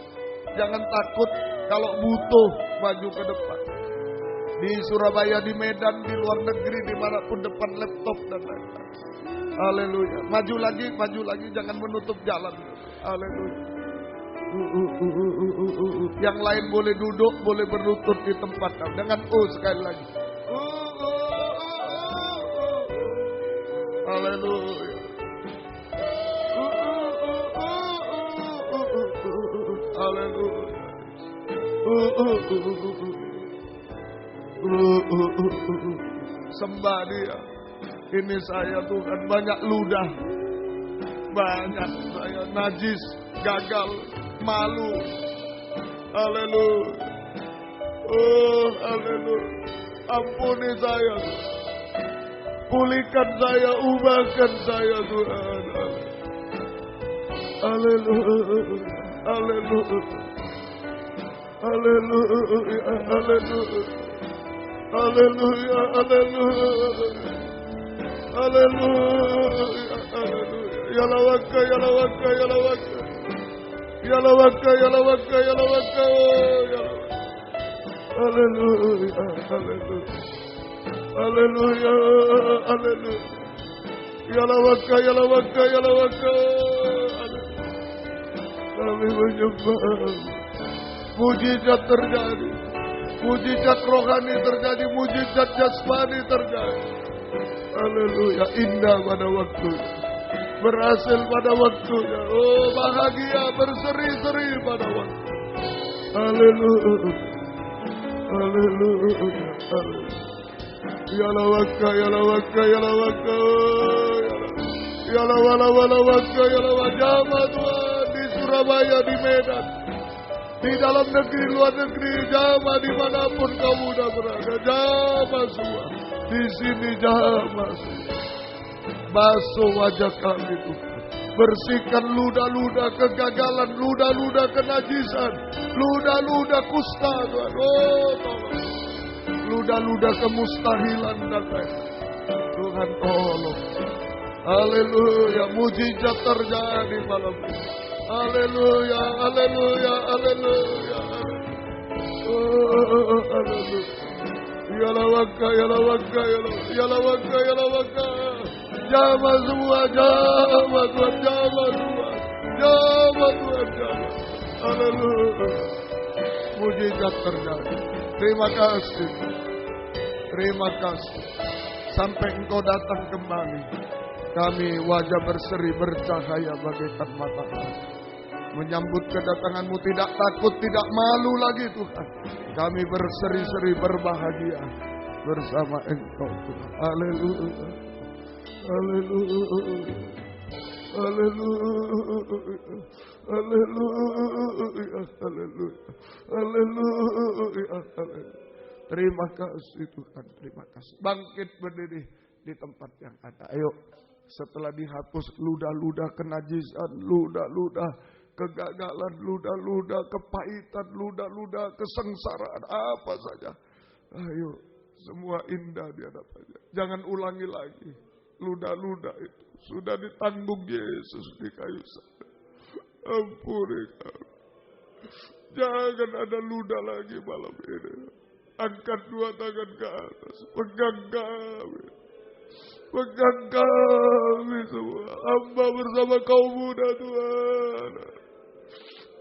jangan takut. Kalau butuh, maju ke depan. Di Surabaya, di Medan, di luar negeri, dimanapun, depan laptop dan lain-lain. Haleluya. Maju lagi, jangan menutup jalan. Haleluya. Yang lain boleh duduk, boleh berlutut di tempat. Dengan sekali lagi. Haleluya. Haleluya. Sembah Dia. Ini saya Tuhan, banyak ludah, banyak saya najis, gagal, malu. Haleluya. Haleluya. Ampuni saya, pulihkan saya, ubahkan saya Tuhan. Haleluya. Haleluya. Haleluya. Haleluya. Haleluya. Haleluya. Haleluya. Ya lawaka, ya lawaka, ya lawaka. Ya lawaka, ya lawaka, ya lawaka. Haleluya. Haleluya. Haleluya. Haleluya. Ya lawaka, ya lawaka, ya lawaka. Kami menyembah. Mujizat terjadi. Mujizat rohani terjadi. Mujizat jasmani terjadi. Haleluya. Indah pada waktunya. Berhasil pada waktunya. Oh, bahagia berseri-seri pada waktu. Haleluya. Haleluya. Haleluya. Ya lawaka, ya lawaka, ya lawaka. Ya lawaka, ya lawaka. Tuhan di Surabaya, di Medan, di dalam negeri, luar negeri, jamaah dimanapun kamu udah berada, jamaah semua. Di sini jamaah semua. Basuh wajah kami Tuhan. Bersihkan ludah-ludah kegagalan, ludah-ludah kenajisan, ludah-ludah kusta Tuhan. Oh tolong. Ludah-ludah kemustahilan dan lain. Tuhan tolong. Haleluya. Mujizat terjadi malam ini. Haleluya. Haleluya. Haleluya. Oh, haleluya. Ya lawaka, ya lawaka, ya lawaka, ya lawaka, ya lawaka. Jamaah semua, jamaah Tuhan, jamaah semua. Jamaah Tuhan, jamaah. Haleluya. Mujizat terjadi. Terima kasih. Terima kasih. Sampai Engkau datang kembali, kami wajah berseri bercahaya bagaikan matahari. Menyambut kedatangan-Mu tidak takut, tidak malu lagi Tuhan. Kami berseri-seri berbahagia bersama Engkau Tuhan. Haleluya. Haleluya. Haleluya. Haleluya. Haleluya. Haleluya. Haleluya. Terima kasih Tuhan, terima kasih. Bangkit berdiri di tempat yang ada. Ayo, setelah dihapus ludah-ludah kenajisan, ludah-ludah kegagalan, ludah-ludah kepahitan, ludah-ludah kesengsaraan, apa saja. Ayo, semua indah di hadapannya. Jangan ulangi lagi. Ludah-ludah itu sudah ditanggung Yesus di kayu salib. Ampuni kami. Jangan ada ludah lagi malam ini. Angkat dua tangan ke atas. Pegang kami. Pegang kami semua. Hamba bersama kaum muda Tuhan.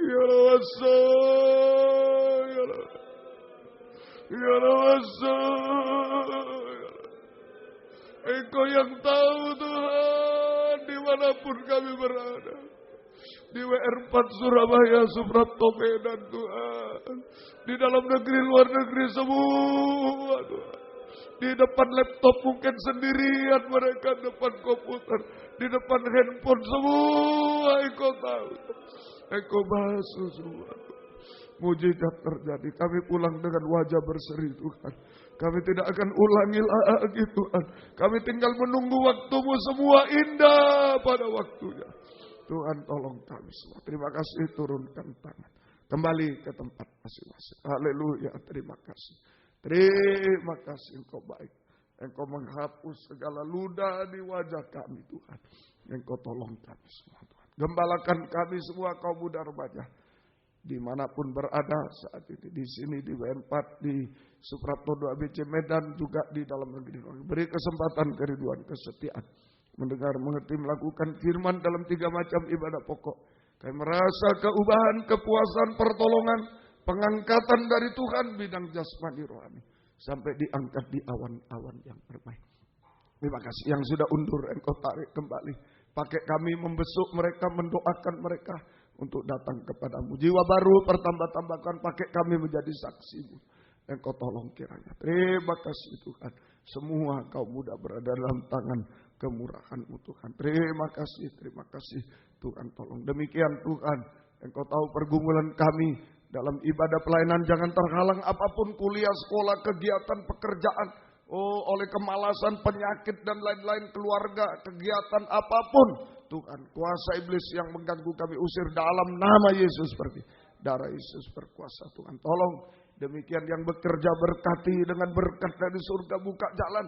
Ya Lawasa. Ya Lawasa. Ya Lawasa. Engkau yang tahu Tuhan. Dimanapun kami berada. Di WR4 Surabaya, Suprapto Medan Tuhan. Di dalam negeri, luar negeri semua Tuhan. Di depan laptop mungkin sendirian mereka, depan komputer. Di depan handphone semua Engkau tahu. Engkau basuh semua. Mujizat terjadi. Kami pulang dengan wajah berseri Tuhan. Kami tidak akan ulangi lagi Tuhan. Kami tinggal menunggu waktu-Mu, semua indah pada waktunya. Tuhan tolong kami semua. Terima kasih, turunkan tangan. Kembali ke tempat masing-masing. Haleluya, terima kasih. Terima kasih Engkau baik. Engkau menghapus segala ludah di wajah kami Tuhan. Engkau tolong kami semua Tuhan. Gembalakan kami semua kaum muda remaja. dimanapun berada saat ini, di sini di W4, di Suprapto ABC Medan, juga di dalam negeri. Beri kesempatan keriduan, kesetiaan, mendengar, mengerti, melakukan firman dalam 3 macam ibadah pokok. Kami merasa keubahan, kepuasan, pertolongan, pengangkatan dari Tuhan bidang jasmani rohani, sampai diangkat di awan-awan yang terbaik. Terima kasih yang sudah undur, Engkau tarik kembali. Pakai kami membesuk mereka, mendoakan mereka untuk datang kepadamu. Jiwa baru pertambah-tambahkan, pakai kami menjadi saksi-Mu. Engkau tolong kiranya. Terima kasih Tuhan. Semua kaum muda berada dalam tangan kemurahan-Mu Tuhan. Terima kasih Tuhan, tolong. Demikian Tuhan, Engkau tahu pergumulan kami dalam ibadah pelayanan, jangan terhalang apapun, kuliah, sekolah, kegiatan, pekerjaan, oleh kemalasan, penyakit dan lain-lain, keluarga, kegiatan apapun. Tuhan, kuasa iblis yang mengganggu kami usir dalam nama Yesus, pergi. Darah Yesus berkuasa Tuhan. Tolong, demikian yang bekerja berkati dengan berkat dari surga, buka jalan.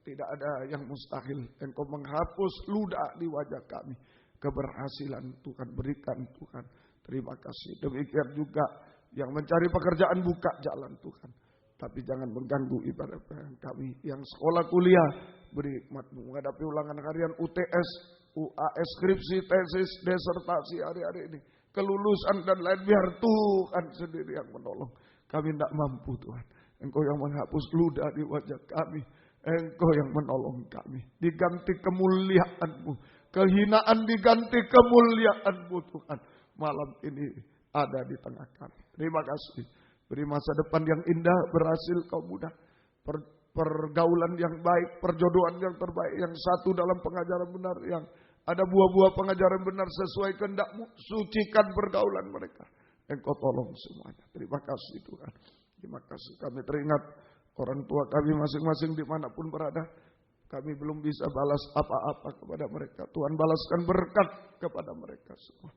Tidak ada yang mustahil. Engkau menghapus ludah di wajah kami. Keberhasilan Tuhan berikan Tuhan. Terima kasih. Demikian juga yang mencari pekerjaan, buka jalan Tuhan. Tapi jangan mengganggu ibadah kami. Yang sekolah kuliah, beri hikmat-Mu. Menghadapi ulangan harian, UTS, UAS, skripsi, tesis, disertasi hari-hari ini. Kelulusan dan lain, biar Tuhan sendiri yang menolong. Kami tidak mampu Tuhan. Engkau yang menghapus ludah di wajah kami. Engkau yang menolong kami. Diganti kemuliaan-Mu. Kehinaan diganti kemuliaan-Mu Tuhan. Malam ini ada di tengah kami. Terima kasih. Beri masa depan yang indah, berhasil kaum muda. Pergaulan yang baik, perjodohan yang terbaik. Yang satu dalam pengajaran benar, yang ada buah-buah pengajaran benar sesuai kehendak-Mu. Sucikan pergaulan mereka. Engkau tolong semuanya. Terima kasih Tuhan. Terima kasih. Kami teringat orang tua kami masing-masing dimanapun berada. Kami belum bisa balas apa-apa kepada mereka. Tuhan balaskan berkat kepada mereka semua.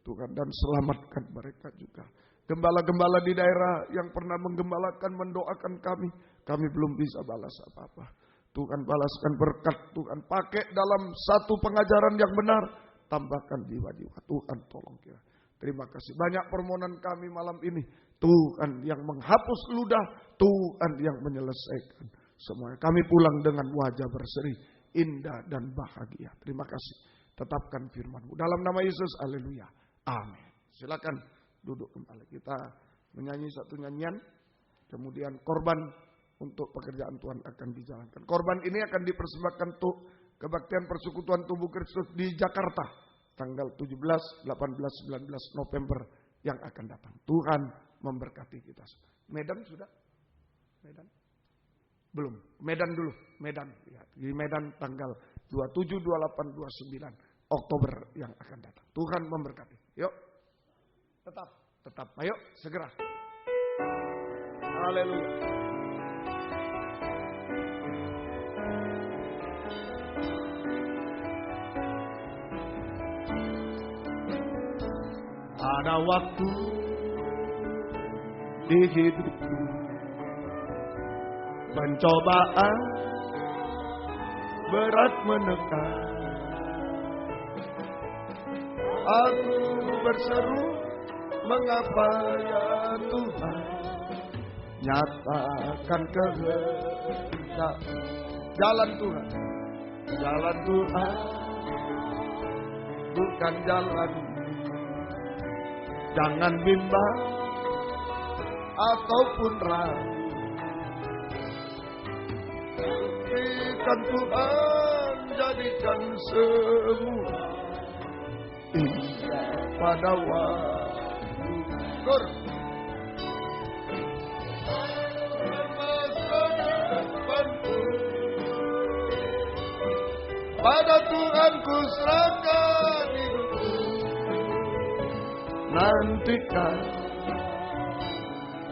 Tuhan, dan selamatkan mereka juga. Gembala-gembala di daerah yang pernah menggembalakan, mendoakan kami. Kami belum bisa balas apa-apa. Tuhan balaskan berkat. Tuhan pakai dalam satu pengajaran yang benar. Tambahkan jiwa-jiwa. Tuhan tolong kita. Terima kasih. Banyak permohonan kami malam ini. Tuhan yang menghapus ludah. Tuhan yang menyelesaikan semuanya. Kami pulang dengan wajah berseri, indah dan bahagia. Terima kasih. Tetapkan firman-Mu. Dalam nama Yesus, haleluya. Amin. Silakan duduk kembali. Kita menyanyi satu nyanyian. Kemudian korban untuk pekerjaan Tuhan akan dijalankan. Korban ini akan dipersembahkan untuk kebaktian persekutuan tubuh Kristus di Jakarta. Tanggal 17, 18, 19 November yang akan datang. Tuhan memberkati kita. Medan sudah? Medan? Belum. Medan dulu. Medan. Ya, di Medan tanggal 27, 28, 29 Oktober yang akan datang. Tuhan memberkati. Yuk. Tetap. Ayo segera. Haleluya. Ada waktu di hidupku, pencobaan berat menekan. Aku berseru, mengapa ya Tuhan, nyatakan kehendak. Jalan Tuhan bukan jalan. Jangan bimbang ataupun ragu. Berikan Tuhan, jadikan semua indah pada waktu. Kur. Pada Tuhan ku serahkan hidupku. Nantikan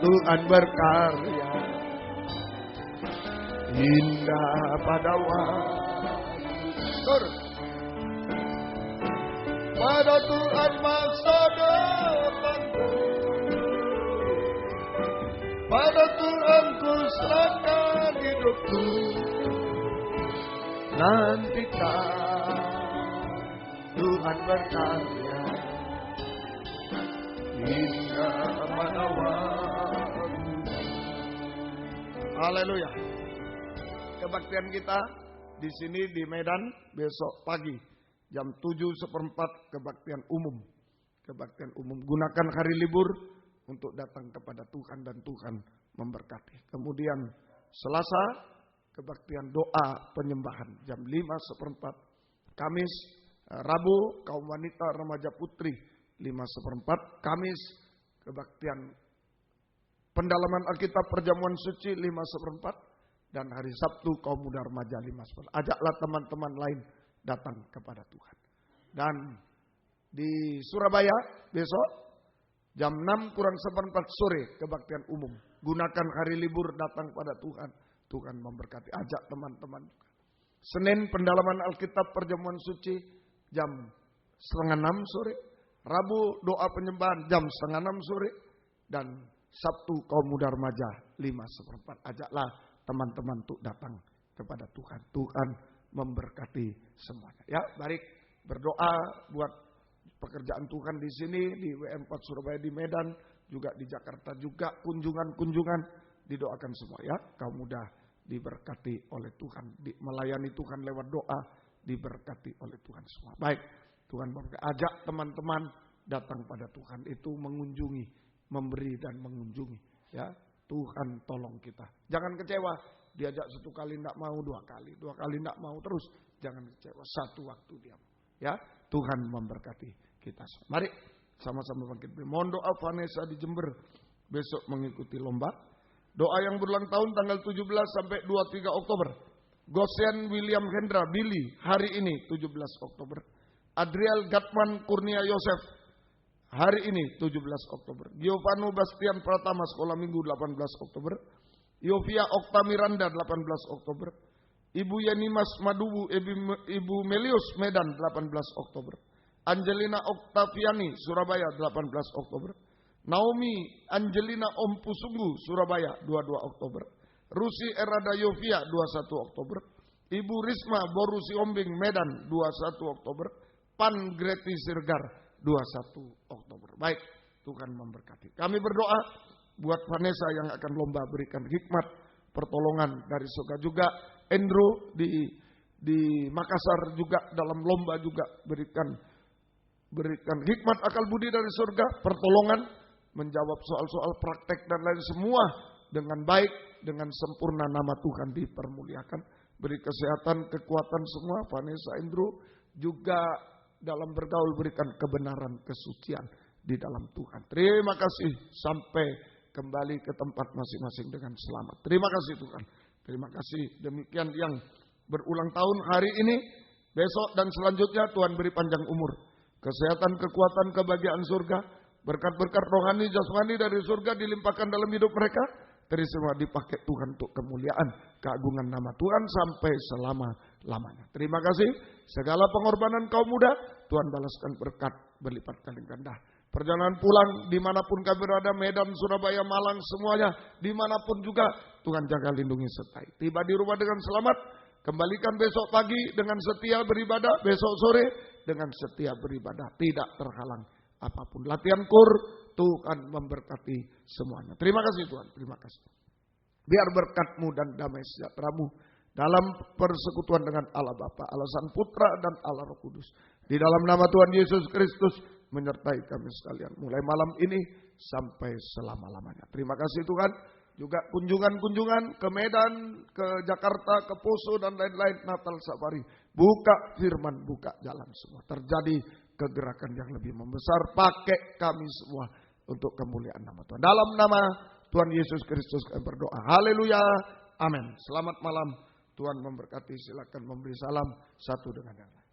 Tuhan berkarya indah pada waktu. Pada Tuhan masa depanku. Pada Tuhan ku serahkan hidupku. Nantikan Tuhan berkarya hingga pada waktu. Haleluya. Kebaktian kita di sini di Medan besok pagi jam 7:15 kebaktian umum. Kebaktian umum. Gunakan hari libur untuk datang kepada Tuhan dan Tuhan memberkati. Kemudian Selasa kebaktian doa penyembahan jam 5:15. Kamis, Rabu kaum wanita remaja putri 5:15. Kamis kebaktian pendalaman Alkitab perjamuan suci 5:15. Dan hari Sabtu kaum muda remaja 5:15. Ajaklah teman-teman lain datang kepada Tuhan. Dan di Surabaya besok jam 6:45 sore kebaktian umum. Gunakan hari libur datang pada Tuhan. Tuhan memberkati. Ajak teman-teman juga. Senin pendalaman Alkitab perjamuan suci jam 5:30 sore. Rabu doa penyembahan jam 5:30 sore. Dan Sabtu kaum muda remaja 5:15. Ajaklah teman-teman untuk datang kepada Tuhan. Tuhan memberkati semuanya. Ya, mari berdoa buat pekerjaan Tuhan di sini, di WM4 Surabaya, di Medan, juga di Jakarta, juga kunjungan-kunjungan didoakan semua ya. Kaum muda diberkati oleh Tuhan, melayani Tuhan lewat doa, diberkati oleh Tuhan semua. Baik, Tuhan memberkati. Ajak teman-teman datang pada Tuhan, itu mengunjungi, memberi dan mengunjungi ya. Tuhan tolong kita. Jangan kecewa. Diajak 1 kali tidak mau, 2 kali. 2 kali tidak mau terus. Jangan kecewa. 1 waktu dia mau. Ya, Tuhan memberkati kita. Mari sama-sama bangkit. Mohon doa Vanessa di Jember besok mengikuti lomba. Doa yang berulang tahun tanggal 17 sampai 23 Oktober. Goshen William Hendra Billy hari ini 17 Oktober. Adriel Gatman Kurnia Yosef hari ini 17 Oktober. Giovanni Bastian Pratama Sekolah Minggu 18 Oktober. Yovia Okta Miranda 18 Oktober. Ibu Yenimas Madubu Ibu Melius Medan 18 Oktober. Angelina Oktaviani Surabaya 18 Oktober. Naomi Angelina Ompusunggu Surabaya 22 Oktober. Rusi Erada Yovia 21 Oktober. Ibu Risma Borusi Ombing Medan 21 Oktober. Pan Greti Sirgar 21 Oktober. Baik, Tuhan memberkati. Kami berdoa buat Vanessa yang akan lomba, berikan hikmat, pertolongan dari surga juga. Andrew di Makassar juga dalam lomba juga berikan hikmat akal budi dari surga, pertolongan, menjawab soal-soal praktek dan lain semua dengan baik, dengan sempurna nama Tuhan dipermuliakan. Beri kesehatan, kekuatan semua Vanessa, Andrew juga dalam bergaul berikan kebenaran, kesucian di dalam Tuhan. Terima kasih sampai kembali ke tempat masing-masing dengan selamat. Terima kasih Tuhan. Terima kasih. Demikian yang berulang tahun hari ini, besok dan selanjutnya Tuhan beri panjang umur, kesehatan, kekuatan, kebahagiaan surga, berkat-berkat rohani, jasmani dari surga dilimpahkan dalam hidup mereka. Semua dipakai Tuhan untuk kemuliaan, keagungan nama Tuhan sampai selama-lamanya. Terima kasih. Segala pengorbanan kaum muda, Tuhan balaskan berkat berlipat kali ganda. Perjalanan pulang dimanapun kami berada, Medan, Surabaya, Malang, semuanya, dimanapun juga, Tuhan jaga lindungi sertai. Tiba di rumah dengan selamat, kembalikan besok pagi dengan setia beribadah, besok sore dengan setia beribadah, tidak terhalang apapun. Latihan kur, Tuhan memberkati semuanya. Terima kasih Tuhan, terima kasih. Biar berkat-Mu dan damai sejahtera-Mu dalam persekutuan dengan Allah Bapa, Allah Sang Putra dan Allah Roh Kudus. Di dalam nama Tuhan Yesus Kristus menyertai kami sekalian. Mulai malam ini sampai selama-lamanya. Terima kasih Tuhan. Juga kunjungan-kunjungan ke Medan, ke Jakarta, ke Poso dan lain-lain Natal Safari. Buka firman, buka jalan semua. Terjadi kegerakan yang lebih membesar. Pakai kami semua untuk kemuliaan nama Tuhan. Dalam nama Tuhan Yesus Kristus kami berdoa. Haleluya. Amin. Selamat malam. Tuhan memberkati. Silakan memberi salam satu dengan yang lain.